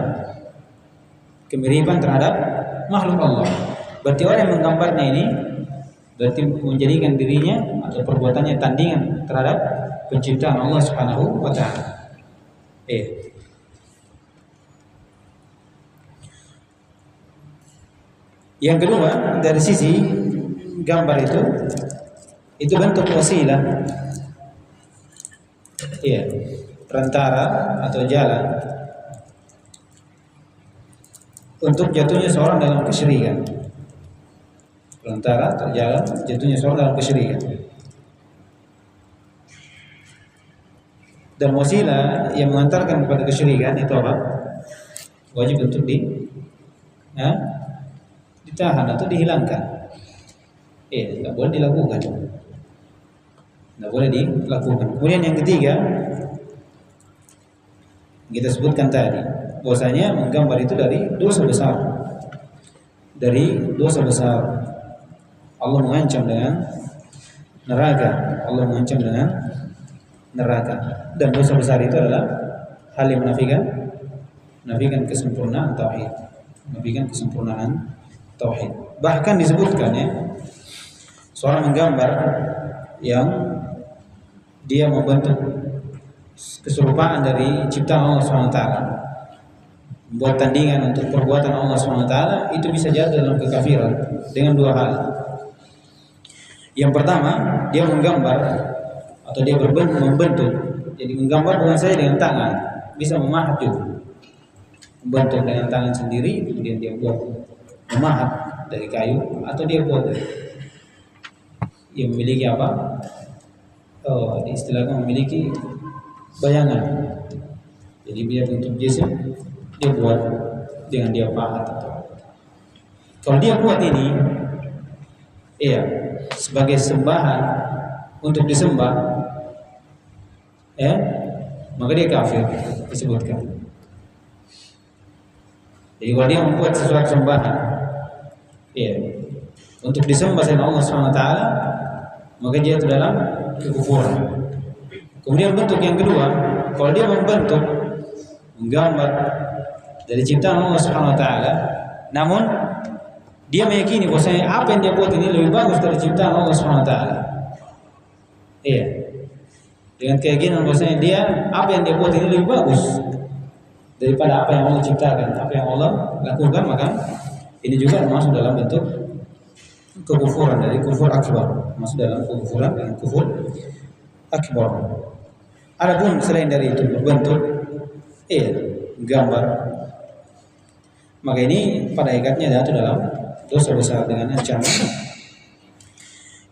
kemiripan terhadap makhluk Allah. Berarti orang yang menggambarnya ini berarti menjadikan dirinya atau perbuatannya tandingan terhadap penciptaan Allah Subhanahu wa taala. Yang kedua, dari sisi gambar itu bentuk wasilah, perantara atau jalan untuk jatuhnya seorang dalam kesyirikan. Perantara atau jalan jatuhnya seorang dalam kesyirikan. Dan wasilah yang mengantarkan kepada kesyirikan itu apa? Wajib untuk ditahan atau dihilangkan. Tidak boleh dilakukan. Tidak boleh dilakukan. Kemudian yang ketiga, kita sebutkan tadi, bahwasanya menggambar itu dari dosa besar. Dari dosa besar. Allah mengancam dengan neraka. Allah mengancam dengan neraka. Dan dosa besar itu adalah hal yang menafikan kesempurnaan tauhid. menafikan kesempurnaan tauhid. Bahkan disebutkan ya, seorang menggambar yang dia membentuk keserupaan dari ciptaan Allah SWT, buat tandingan untuk perbuatan Allah SWT, itu bisa jatuh dalam kekafiran dengan dua hal. Yang pertama, dia menggambar atau dia membentuk. Jadi menggambar bukan saja dengan tangan, bisa memahat juga. Membentuk dengan tangan sendiri, kemudian dia buat memahat dari kayu, atau dia buat yang memiliki apa? Istilahnya memiliki bayangan. Jadi dia bentuk jisim, dia buat dengan dia pahat. Kalau dia buat ini, sebagai sembahan untuk disembah, maka dia kafir, disebutkan. Jadi kalau dia membuat sesuatu sembahan, untuk disembah selain Allah SWT, maka dia itu dalam kekufuran. Kemudian bentuk yang kedua, kalau dia membentuk, menggambar dari ciptaan Allah SWT, namun dia meyakini bahwasanya apa yang dia buat ini lebih bagus dari ciptaan Allah SWT. Dengan keyakinan bahwasanya dia apa yang dia buat ini lebih bagus daripada apa yang Allah ciptakan, apa yang Allah lakukan, maka ini juga masuk dalam bentuk kekufuran, dari kufur akbar, masuk dalam kekufuran dan kufur akbar. Adapun selain dari itu berbentuk gambar, maka ini pada hakikatnya jatuh dalam dosa besar dengan ancaman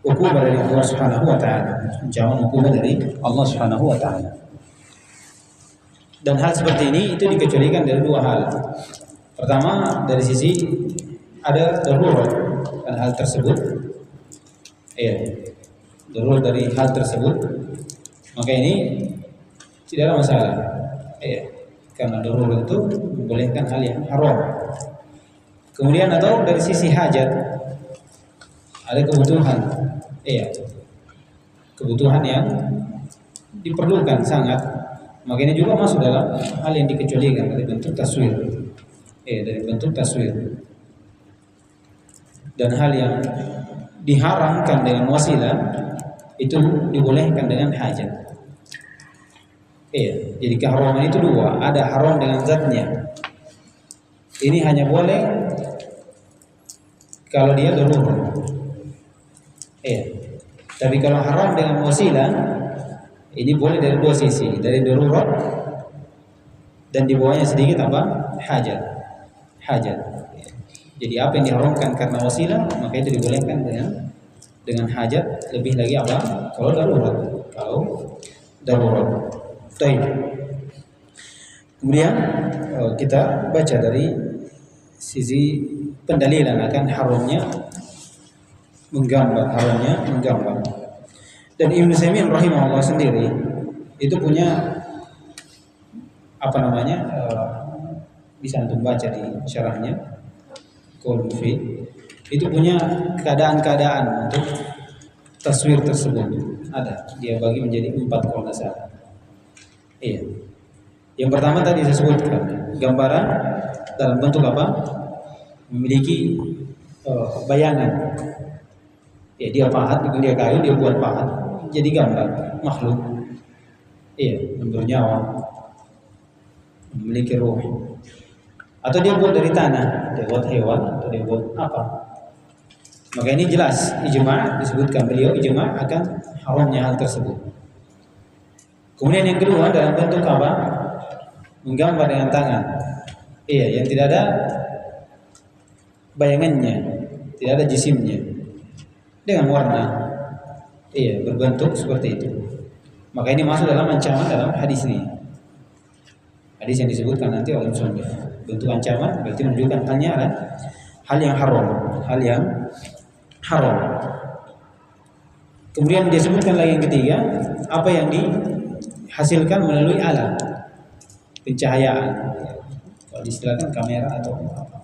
hukum dari Allah Subhanahu wa taala, ancaman hukum dari Allah Subhanahu wa taala. Dan hal seperti ini itu dikecualikan dari dua hal. Pertama, dari sisi ada darurat dan hal tersebut, darurat dari hal tersebut, maka ini tidak ada masalah, karena darurat itu membolehkan hal yang haram. Kemudian atau dari sisi hajat, ada kebutuhan, kebutuhan yang diperlukan sangat, maka ini juga masuk dalam hal yang dikecualikan dari bentuk taswir, dari bentuk taswir. Dan hal yang diharamkan dengan wasilah itu dibolehkan dengan hajat. Jadi keharaman itu dua, ada haram dengan zatnya. Ini hanya boleh kalau dia darurat. Tapi kalau haram dengan wasilah, ini boleh dari dua sisi, dari darurat dan di bawahnya sedikit apa? Hajat. Jadi apa yang diharamkan karena wasilah, maka itu dibolehkan dengan hajat, lebih lagi apa? Kalau darurat. Baik. Kemudian kita baca dari sisi pendalilan akan haramnya menggambar. Dan Ibnu Utsaimin rahimahullah sendiri itu punya bisa antum baca di syarahnya Qaul Mufid, itu punya keadaan-keadaan untuk taswir tersebut. Ada, dia bagi menjadi 4 kalau tidak salah. Yang pertama tadi saya sebutkan, gambaran dalam bentuk apa? Memiliki bayangan. Dia pahat, dia kayu, dia buat pahat, jadi gambar makhluk. Yang bernyawa, memiliki ruh. Atau dia buat dari tanah, dia buat hewan, atau dia buat apa? Maka ini jelas ijma', disebutkan beliau ijma' akan haramnya hal tersebut. Kemudian yang kedua dalam bentuk apa? Menggambar dengan tangan. Yang tidak ada bayangannya, tidak ada jisimnya, dengan warna, berbentuk seperti itu. Maka ini masuk dalam ancaman dalam hadis ini. Hadis yang disebutkan nanti oleh Muslim. Bentuk ancaman berarti menunjukkan hal yang haram. Kemudian disebutkan lagi yang ketiga, apa yang dihasilkan melalui alat pencahayaan, kalau diistilahkan kamera atau apa.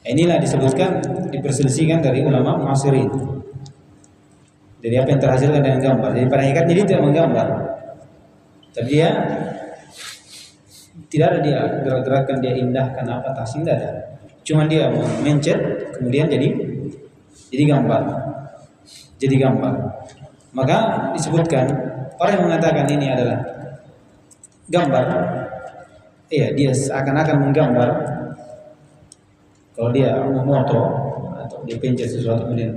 Inilah disebutkan, diperselisihkan dari ulama mu'asirin. Dari apa yang terhasilkan dengan gambar. Jadi pada hakikatnya dia tidak menggambar, tapi dia tidak ada dia gerak-gerakan, dia indahkan apa tasing, tidak ada. Cuma dia mencet kemudian jadi gambar. Jadi gambar. Maka disebutkan orang yang mengatakan ini adalah gambar, iya dia seakan-akan menggambar. Kalau dia moto atau dia pencet sesuatu kemudian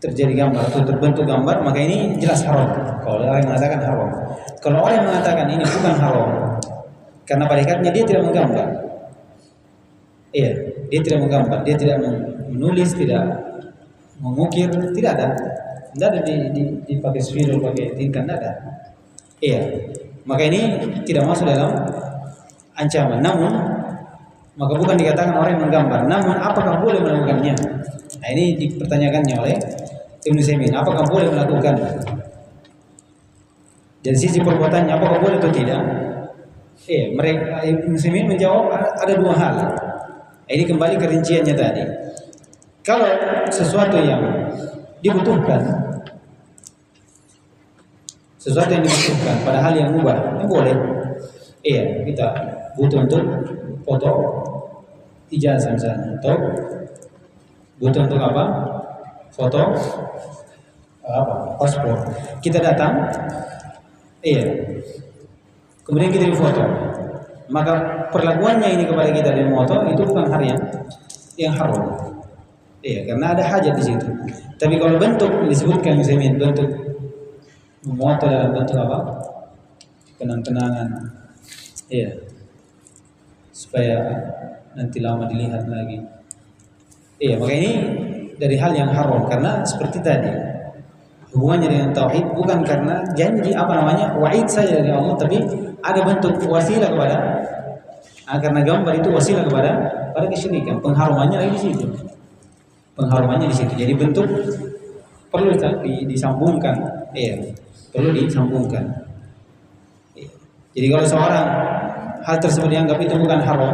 terjadi gambar atau terbentuk gambar, maka ini jelas haram. Kalau orang yang mengatakan haram. Kalau orang yang mengatakan ini bukan haram, karena pada hakikatnya dia tidak menggambar. Iya, dia tidak menggambar, dia tidak menulis, tidak mengukir, tidak ada. Tidak ada dipakai spidol, pakai tinta, tidak ada. Iya, maka ini tidak masuk dalam ancaman. Namun, maka bukan dikatakan orang yang menggambar. Namun, apakah boleh melakukannya? Nah, ini dipertanyakannya oleh Ibnu Utsaimin. Apakah boleh melakukan? Dari sisi perbuatannya, apakah boleh atau tidak? Mereka Ibnu Utsaimin menjawab ada dua hal. Ini kembali ke rinciannya tadi. Kalau sesuatu yang dibutuhkan, pada hal yang mubah, ini boleh. Iya, kita butuh untuk foto ijazah misalnya, atau butuh untuk apa? Foto paspor. Kita datang, kemudian kita difoto. Maka perlakuannya ini kepada kita di foto itu bukan hal yang haram. Karena ada hajat di situ. Tapi kalau bentuk disebutkan misalnya bentuk memoto dalam bentuk apa? Kenang-kenangan. Supaya nanti lama dilihat lagi. Maka ini dari hal yang haram karena seperti tadi hubungannya dengan tauhid bukan karena janji wa'id saja dari Allah, tapi ada bentuk wasilah karena gambar itu wasilah kepada kesyirikan. Pengharumannya di situ. Jadi bentuk perlu disambungkan. Perlu disambungkan. Jadi kalau seorang hal tersebut dianggap itu bukan haram,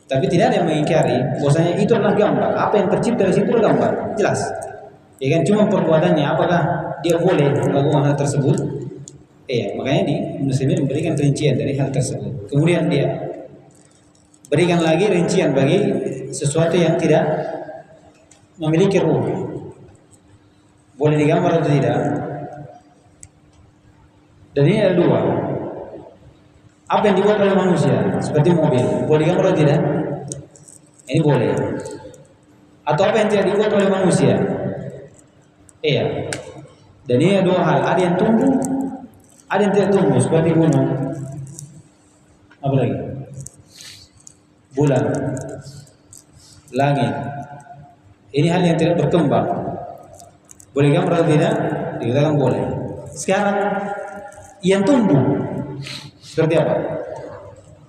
tapi tidak ada yang mengingkari bahwasanya itu adalah gambar. Apa yang tercipta dari situ adalah gambar, jelas. Cuma perbuatannya apakah dia boleh melakukan hal tersebut? Makanya di Muslimin memberikan rincian dari hal tersebut. Kemudian dia berikan lagi rincian bagi sesuatu yang tidak memiliki ruh. Boleh digambar atau tidak? Dan ini ada dua. Apa yang dibuat oleh manusia seperti mobil, boleh digambar atau tidak? Ini boleh. Atau apa yang tidak dibuat oleh manusia? Dan ini ada dua hal. Ada yang tumbuh, ada yang tidak tumbuh seperti gunung. Apa lagi? Bulan, langit. Ini hal yang tidak berkembang. Boleh gambar atau tidak? Dikatakan boleh. Sekarang yang tumbuh seperti apa?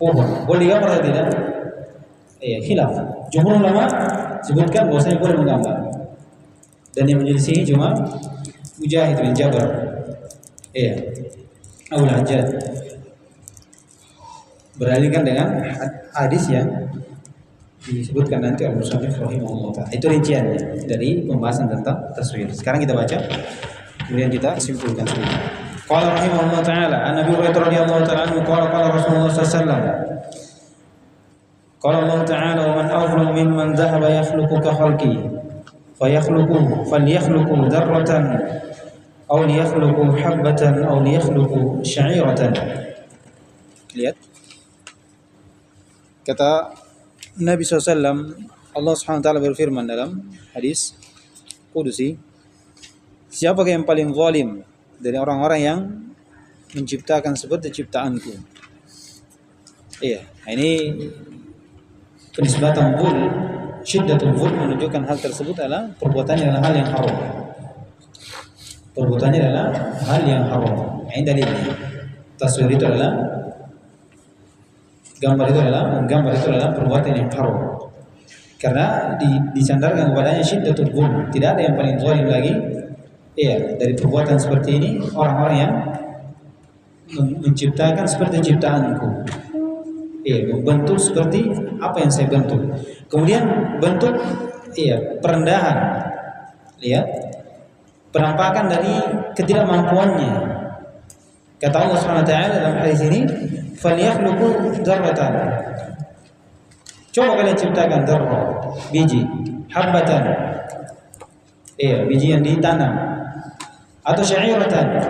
Pohon. Boleh gambar atau tidak? Khilaf. Jumhur ulama sebutkan bahwasanya boleh menggambar. Dan yang menyelisih cuma Mujahid bin Jabr. Abu Hajjaj beralihkan dengan hadis yang disebutkan nanti oleh Musannif rahimahullah ta'ala. Itu rinciannya dari pembahasan tentang taswir. Sekarang kita baca, kemudian kita simpulkan semua. Qala rahimahullah ta'ala, an Abi Hurairah radhiyallahu ta'ala anhu qala Rasulullah sallallahu alaihi wasallam. Qala Allah ta'ala, "Wa man afdalu mimman dhahaba yakhluqu ka khalqi, fayakhluqu falyakhluqu dzarratan aw liyakhluqu habbatan aw liyakhluqu sya'iratan." Lihat. Kata Nabi SAW, Allah SWT berfirman dalam hadis Qudusi, siapakah yang paling zalim dari orang-orang yang menciptakan seperti ciptaanku? Ini penisbatan zul, syiddatul zul menunjukkan hal tersebut adalah perbuatannya adalah hal yang haram. Perbuatannya adalah hal yang haram. Ini dalilnya. Taswir itu adalah gambar itu adalah perbuatan yang haram. Karena disandarkan kepadanya syiddatul zul. Tidak ada yang paling zalim lagi dari perbuatan seperti ini orang-orang yang menciptakan seperti ciptaanku. Membentuk seperti apa yang saya bentuk. Kemudian bentuk perendahan. Lihat penampakan dari ketidakmampuannya. Kata Allah Subhanahu wa taala dalam hadis ini, "Falyakhluqu dzarratan." Coba kalian ciptakan dzarrah, biji, habbatan. Biji yang ditanam. Atau sya'iratan,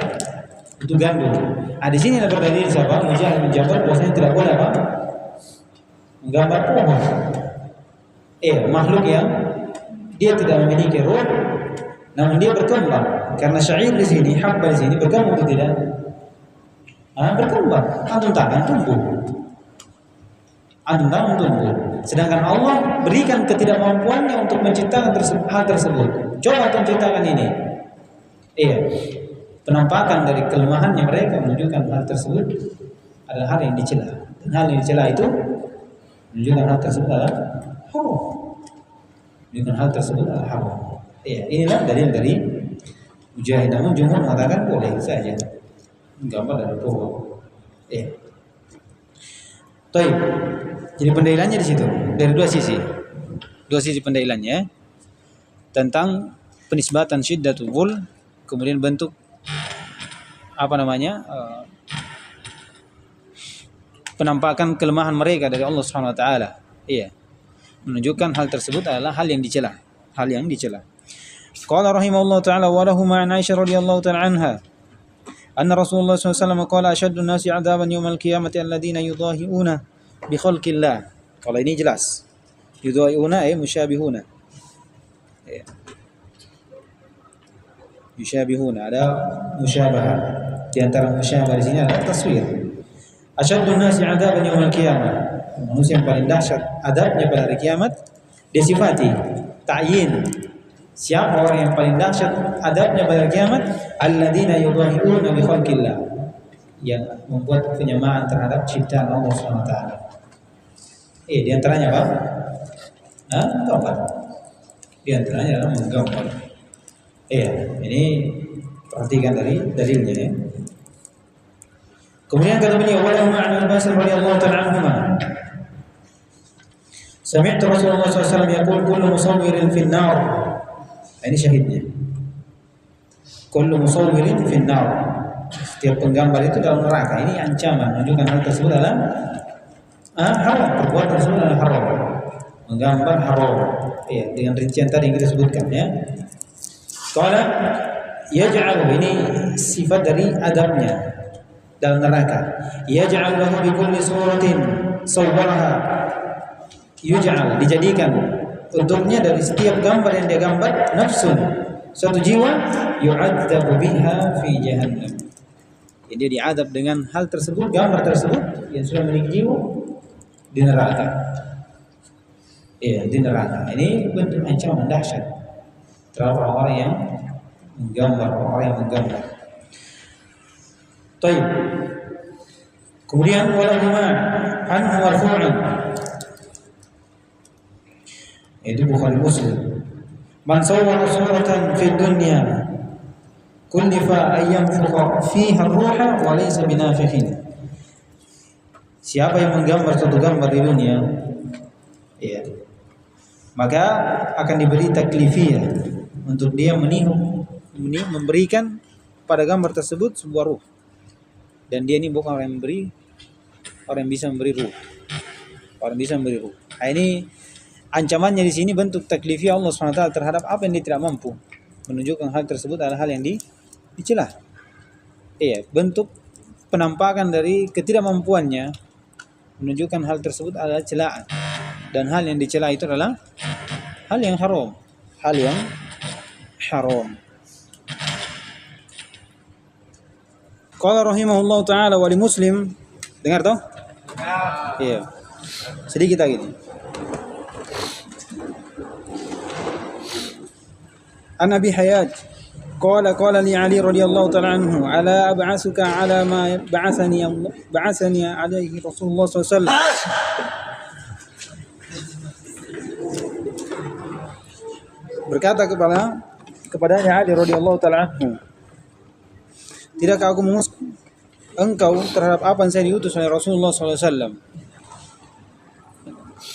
itu gandum. Di sini ada berdalil siapa? Mujahid bin Jabir bahwasanya tidak boleh apa? Menggambar pohon. Makhluk yang dia tidak memiliki ruh, namun dia berkembang. Karena syair di sini, habba di sini berkembang atau tidak? Berkembang. Antum tanam tumbuh. Antum tanam tumbuh. Sedangkan Allah berikan ketidakmampuannya untuk menciptakan hal tersebut. Coba antum ciptakan ini. Penampakan dari kelemahannya mereka menunjukkan hal tersebut adalah hal yang dicela. Dan hal yang dicela itu menunjukkan hal tersebut adalah haram. Menunjukkan hal tersebut adalah haram. Inilah dalil dari Mujahid. Namun jumhur mengatakan boleh saja gambar dari pohon. Baik. Jadi pendalilannya di situ dari dua sisi. Dua sisi pendalilannya tentang penisbatan syiddatul ghul, kemudian bentuk penampakan kelemahan mereka dari Allah Subhanahu wa taala. Menunjukkan hal tersebut adalah hal yang dicela, Qala rahimahullah taala wa lahu ma'an Aisyah radhiyallahu taala anha anna Rasulullah sallallahu alaihi wasallam qala ashaddu an-nasi 'adaban yawmal qiyamati alladziina yudahi'una bi khalqillah. Kalau ini jelas. Yudahi'una musyabihuna. Yusyabihuna, ada musyabahah. Di antara musyabahah di sini adalah taswir. Asyaddun nasi 'adaban yaumil qiyamah. Manusia yang paling dahsyat adabnya pada hari kiamat disifati ta'yin. Siapa orang yang paling dahsyat adabnya pada hari kiamat? Alladzina yudahi'una bi khalqillah. Yang membuat penyamaan terhadap ciptaan Allah Subhanahu wa taala. Di antaranya apa? Gambar. Di antaranya adalah menggambar. Ini perhatikan dari dalilnya ya. Kemudian kata beliau, "Wa ma'an Abbas radhiyallahu ta'ala anhuma." Sami'tu Rasulullah sallallahu alaihi wasallam yaqul kullu musawwirin fin nar. Ini syahidnya. Kullu musawwirin fin nar. Setiap penggambar itu dalam neraka. Ini ancaman menunjukkan hal tersebut adalah haram. Perbuatan tersebut adalah haram. Menggambar haram. Dengan rincian tadi yang kita sebutkan ya. Qala yaj'alu, ini sifat dari adabnya dalam neraka. Yaj'al lahu bi kulli suratin sawwaraha. Yuj'al, dijadikan untuknya dari setiap gambar yang dia gambar nafsun, suatu jiwa, yu'adzabu biha fi jahannam. Jadi dia diadab dengan hal tersebut, gambar tersebut yang sudah memiliki jiwa di neraka. Di neraka. Ini bentuk ancaman dahsyat terhadap orang-orang yang menggambar, Taib. Kemudian walahuma anhu marfu'an. Itu Bukhari Muslim. Man sawwara suratan fid dunya kullifa ayyamfuqa fiha ar-ruha wa laysa binafikhin. Siapa yang menggambar suatu gambar di dunia, maka akan diberi taklifiyah untuk dia memberikan pada gambar tersebut sebuah ruh. Dan dia ini bukan orang yang bisa memberi ruh. Nah, ini ancamannya di sini bentuk taklifiyah Allah SWT terhadap apa yang dia tidak mampu. Menunjukkan hal tersebut adalah hal yang dicela. Bentuk penampakan dari ketidakmampuannya menunjukkan hal tersebut adalah celaan. Dan hal yang dicela itu adalah hal yang haram. Qala rahimahullahu ta'ala wa li Muslim. Dengar toh? Iya. Sedikit lagi. An Abi Hayat qala li Ali radhiyallahu ta'ala anhu ala ab'asuka ala ma ba'athani alaihi Rasulullah sallallahu alaihi wasallam. Berkata kepadanya Ali radhiyallahu ta'ala anhu, tidakkah aku mengutus engkau terhadap apa yang saya diutus oleh Rasulullah SAW?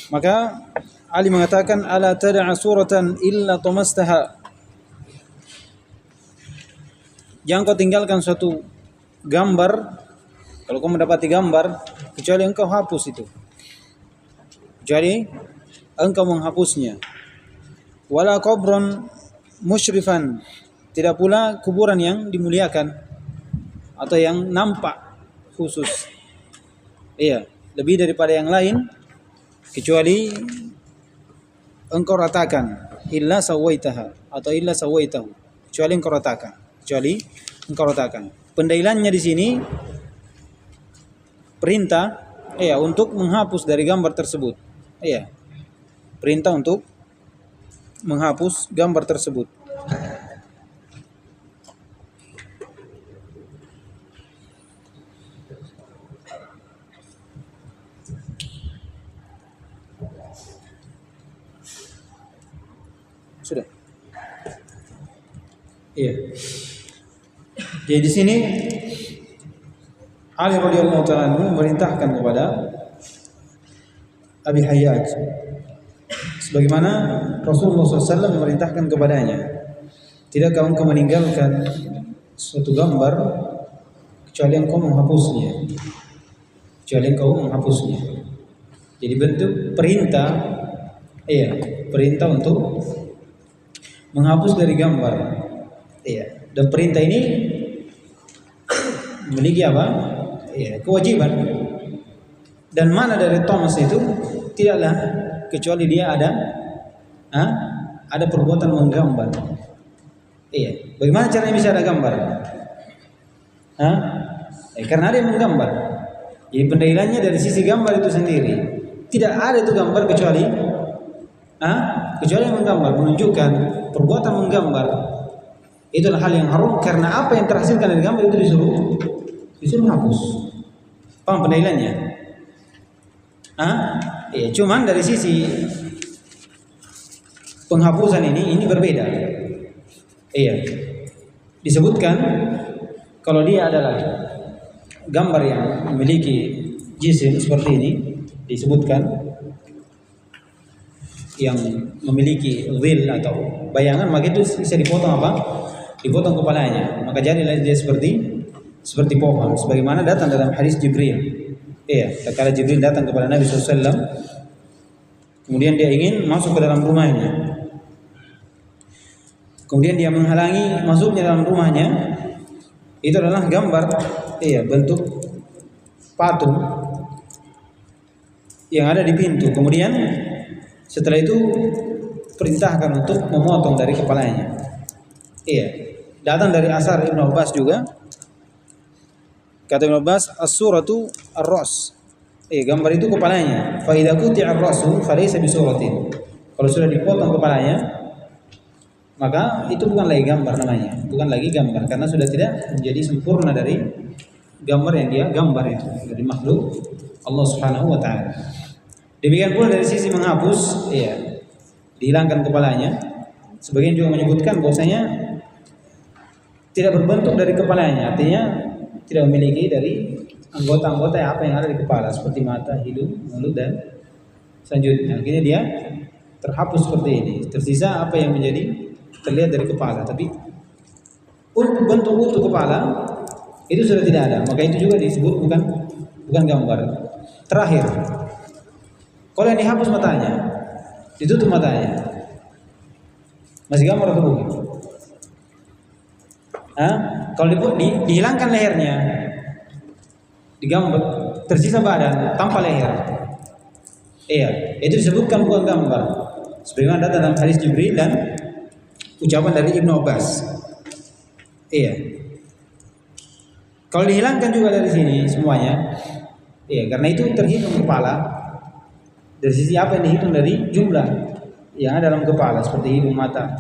Maka Ali mengatakan, ala tad'a suratan illa tamastaha. Jangan kau tinggalkan suatu gambar, kalau kau mendapati gambar, kecuali engkau hapus itu. Kecuali engkau menghapusnya. Wala qabron musyrifan, tidak pula kuburan yang dimuliakan atau yang nampak khusus. Iya, lebih daripada yang lain, kecuali engkau ratakan, illa sawaitaha atau illa sawaitahu, kecuali engkau ratakan, kecuali engkau ratakan. Pendalilannya di sini perintah untuk menghapus dari gambar tersebut. Iya. Perintah untuk menghapus gambar tersebut. Sudah. Iya. Jadi di sini Ali radhiyallahu ta'ala memerintahkan kepada Abi Hayyaj, sebagaimana Rasulullah SAW memerintahkan kepadanya, tidakkah engkau meninggalkan suatu gambar kecuali engkau menghapusnya, Jadi bentuk perintah, perintah untuk menghapus dari gambar. Dan perintah ini memiliki apa? Kewajiban. Dan mana dari Thomas itu tidaklah kecuali dia ada perbuatan menggambar. Bagaimana caranya bisa ada gambar? Karena ada yang menggambar. Jadi pendalilannya dari sisi gambar itu sendiri. Tidak ada itu gambar kecuali yang menggambar, menunjukkan perbuatan menggambar. Itulah hal yang haram, karena apa yang terhasilkan dari gambar itu disuruh hapus. Paham pendalilannya? Cuman dari sisi penghapusan ini berbeda. Disebutkan kalau dia adalah gambar yang memiliki jisim seperti ini, disebutkan yang memiliki dhil atau bayangan, maka itu bisa dipotong apa? Dipotong kepalanya, maka jadilah dia seperti pohon, sebagaimana datang dalam hadis Jibril. Tatkala Jibril datang kepada Nabi SAW, kemudian dia ingin masuk ke dalam rumahnya, kemudian dia menghalangi masuknya dalam rumahnya. Itu adalah gambar, bentuk patung yang ada di pintu. Kemudian setelah itu perintahkan untuk memotong dari kepalanya. Datang dari asar Ibnu Abbas juga. Kata Ibnu Abbas, as-suratu ar-ras. Gambar itu kepalanya. Fa idza quti'a ar-rasu falaysa bisuratin. Kalau sudah dipotong kepalanya, maka itu bukan lagi gambar namanya. Bukan lagi gambar, karena sudah tidak menjadi sempurna dari gambar yang dia gambar itu, dari makhluk Allah Subhanahu wa taala. Demikian pula dari sisi menghapus, dihilangkan kepalanya. Sebagian juga menyebutkan bahwasanya tidak berbentuk dari kepalanya, artinya tidak memiliki dari anggota-anggota apa yang ada di kepala, seperti mata, hidung, mulut, dan selanjutnya. Akhirnya dia terhapus seperti ini. Tersisa apa yang menjadi terlihat dari kepala, tapi untuk bentuk utuh kepala itu sudah tidak ada. Maka itu juga disebut bukan gambar. Terakhir, kalau yang dihapus matanya, ditutup matanya, masih gambar atau bukan? Kalau dihilangkan lehernya, digambar, tersisa badan tanpa leher, itu disebutkan bukan gambar. Sebagaimana datang dalam hadis Jibril dan ucapan dari Ibnu Abbas. Kalau dihilangkan juga dari sini semuanya, karena itu terhitung kepala. Dari sisi apa yang dihitung dari jumlah yang ada dalam kepala, seperti hidung, mata.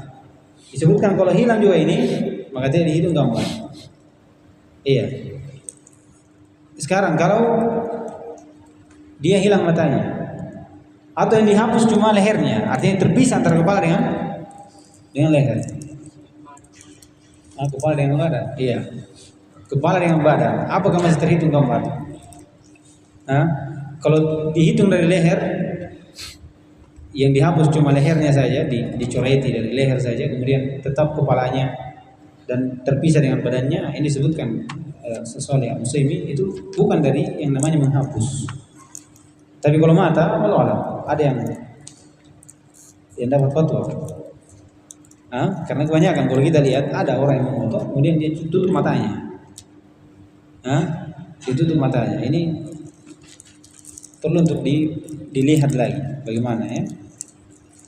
Disebutkan kalau hilang juga ini, maka tidak dihitung gambar. Sekarang kalau dia hilang matanya, atau yang dihapus cuma lehernya, artinya terpisah antara kepala dengan leher. Kepala dengan badan. Kepala dengan badan. Apakah masih terhitung gambar? Kalau dihitung dari leher, yang dihapus cuma lehernya saja, dicoreti dari leher saja, kemudian tetap kepalanya dan terpisah dengan badannya, ini disebutkan Saleh Al-Utsaimin itu bukan dari yang namanya menghapus. Tapi kalau mata, walau alam, ada yang dapat fatwa. Karena kebanyakan kalau kita lihat ada orang yang memoto, kemudian dia tutup matanya. Ditutup matanya. Ini perlu untuk dilihat lagi bagaimana ya.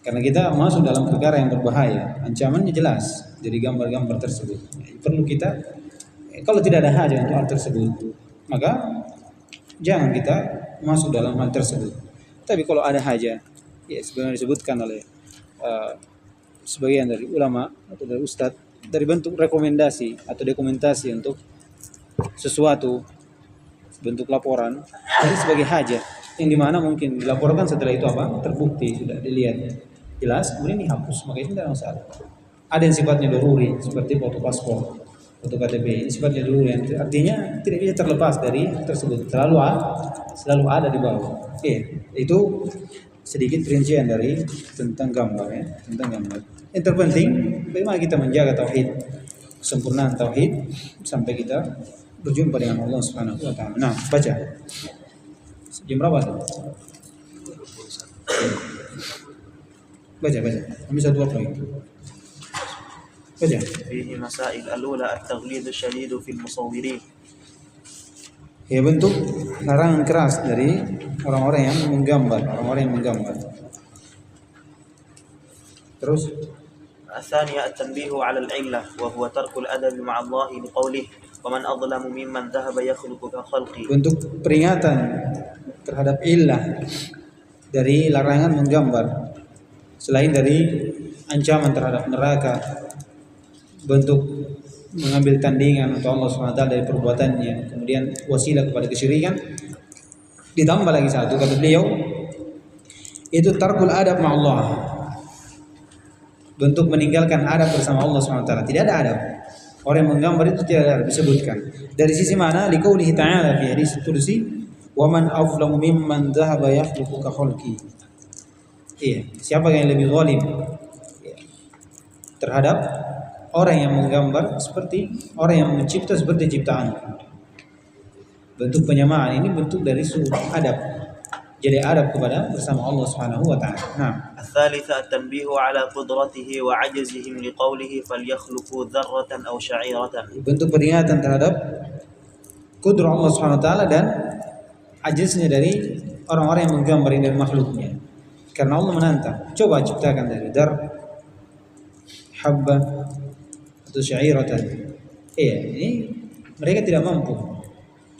Karena kita masuk dalam perkara yang berbahaya, ancamannya jelas dari gambar-gambar tersebut. Perlu kita, kalau tidak ada hajat untuk hal tersebut, maka jangan kita masuk dalam hal tersebut. Tapi kalau ada hajat, ya sebenarnya disebutkan oleh sebagian dari ulama atau dari ustadz, dari bentuk rekomendasi atau dokumentasi untuk sesuatu, bentuk laporan, jadi sebagai hajat yang dimana mungkin dilaporkan setelah itu terbukti, sudah dilihat jelas, kemudian dihapus, maka itu tidak masalah. Ada yang sifatnya daruri seperti foto paspor, foto KTP, ini sifatnya daruri, artinya tidak bisa terlepas dari tersebut, selalu ada di bawah. Itu sedikit rincian dari tentang gambar ya, tentang gambar. Yang terpenting bagaimana kita menjaga tauhid, kesempurnaan tauhid sampai kita berjumpa dengan Allah Subhanahu wa taala. Nah, baca. Jam berapa tadi? Baca. Kami satu apa itu? Baca. Fihi masail al-ula at-taghlid asyadid fi al-musawwirin. Ya, bentuk larangan keras dari orang-orang yang menggambar, Terus الثانية التنبيه على العلة وهو ترك الأدب مع الله لقوله ومن أظلم ممن ذهب يخلق كخلقي. Bentuk peringatan terhadap illah dari larangan menggambar selain dari ancaman terhadap neraka, bentuk mengambil tandingan untuk Allah SWT dari perbuatannya, kemudian wasilah kepada kesyirikan, ditambah lagi satu kata beliau itu tarkul adab ma'allah, bentuk meninggalkan adab bersama Allah SWT. Tidak ada adab. Orang yang menggambar itu tidak ada disebutkan. Dari sisi mana? Liqaulihi ta'ala fi hadis qudsi, "Wa man aflamu mimman dhahaba yakhluqu ka khalqi." Siapa yang lebih zalim terhadap orang yang menggambar seperti orang yang mencipta seperti ciptaan. Bentuk penyamaan ini bentuk dari sunnah adab. Jadi adab kepada bersama Allah Subhanahu wa taala. Nah, الثالثة التنبيه على قدرته وعجزهم لقوله فليخلقوا ذرة أو شعيرة. Bentuk peringatan terhadap kudrah Allah Subhanahu wa taala dan ajiznya dari orang-orang yang menggambar dari makhluknya. Karena Allah menantang, coba ciptakan dari dar, habba atau syairatan. Ini mereka tidak mampu.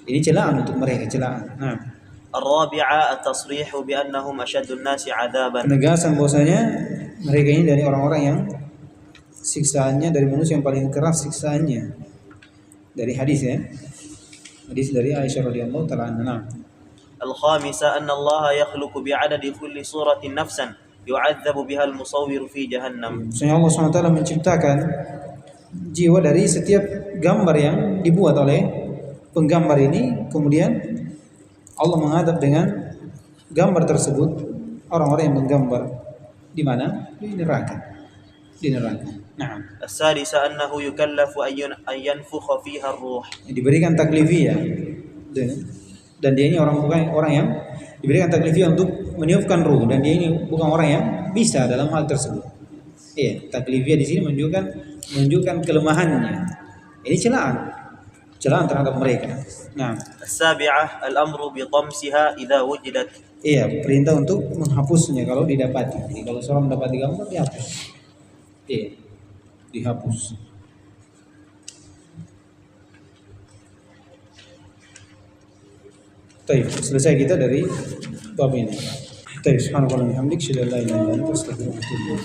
Ini celaan untuk mereka, celaan. Nah, الرابعة التصريح بأنهم أشد الناس عذابا. penegasan bahwasanya mereka ini dari orang-orang yang siksaannya dari manusia yang paling keras siksaannya. Dari hadis ya. Hadis dari Aisyah radhiyallahu taala anha. الخامسة أن الله يخلق بعدد كل صورة نفسا يعذب بها المصور في جهنم. Maksudnya Allah SWT menciptakan jiwa dari setiap gambar yang dibuat oleh penggambar ini, kemudian Allah mengadab dengan gambar tersebut orang-orang yang menggambar di mana? Di neraka. Nah. السادسة أنه يكلف أن ينفخ فيها الروح. Diberikan taklifiyah. Dan dia ini orang yang diberikan taklifiyah untuk meniupkan ruh, dan dia ini bukan orang yang bisa dalam hal tersebut. Taklifiyah di sini menunjukkan kelemahannya. Ini celaan terhadap mereka. Nah, السابعة الأمر بطمسها إذا وجدت. Perintah untuk menghapusnya kalau didapati. Jadi kalau seorang mendapati gambar dihapus. Dihapus. Baik, selesai kita dari bab ini. Baik, subhanallah wa bihamdihi, asyhadu an la ilaha illa anta, astaghfiruka wa atubu ilaik.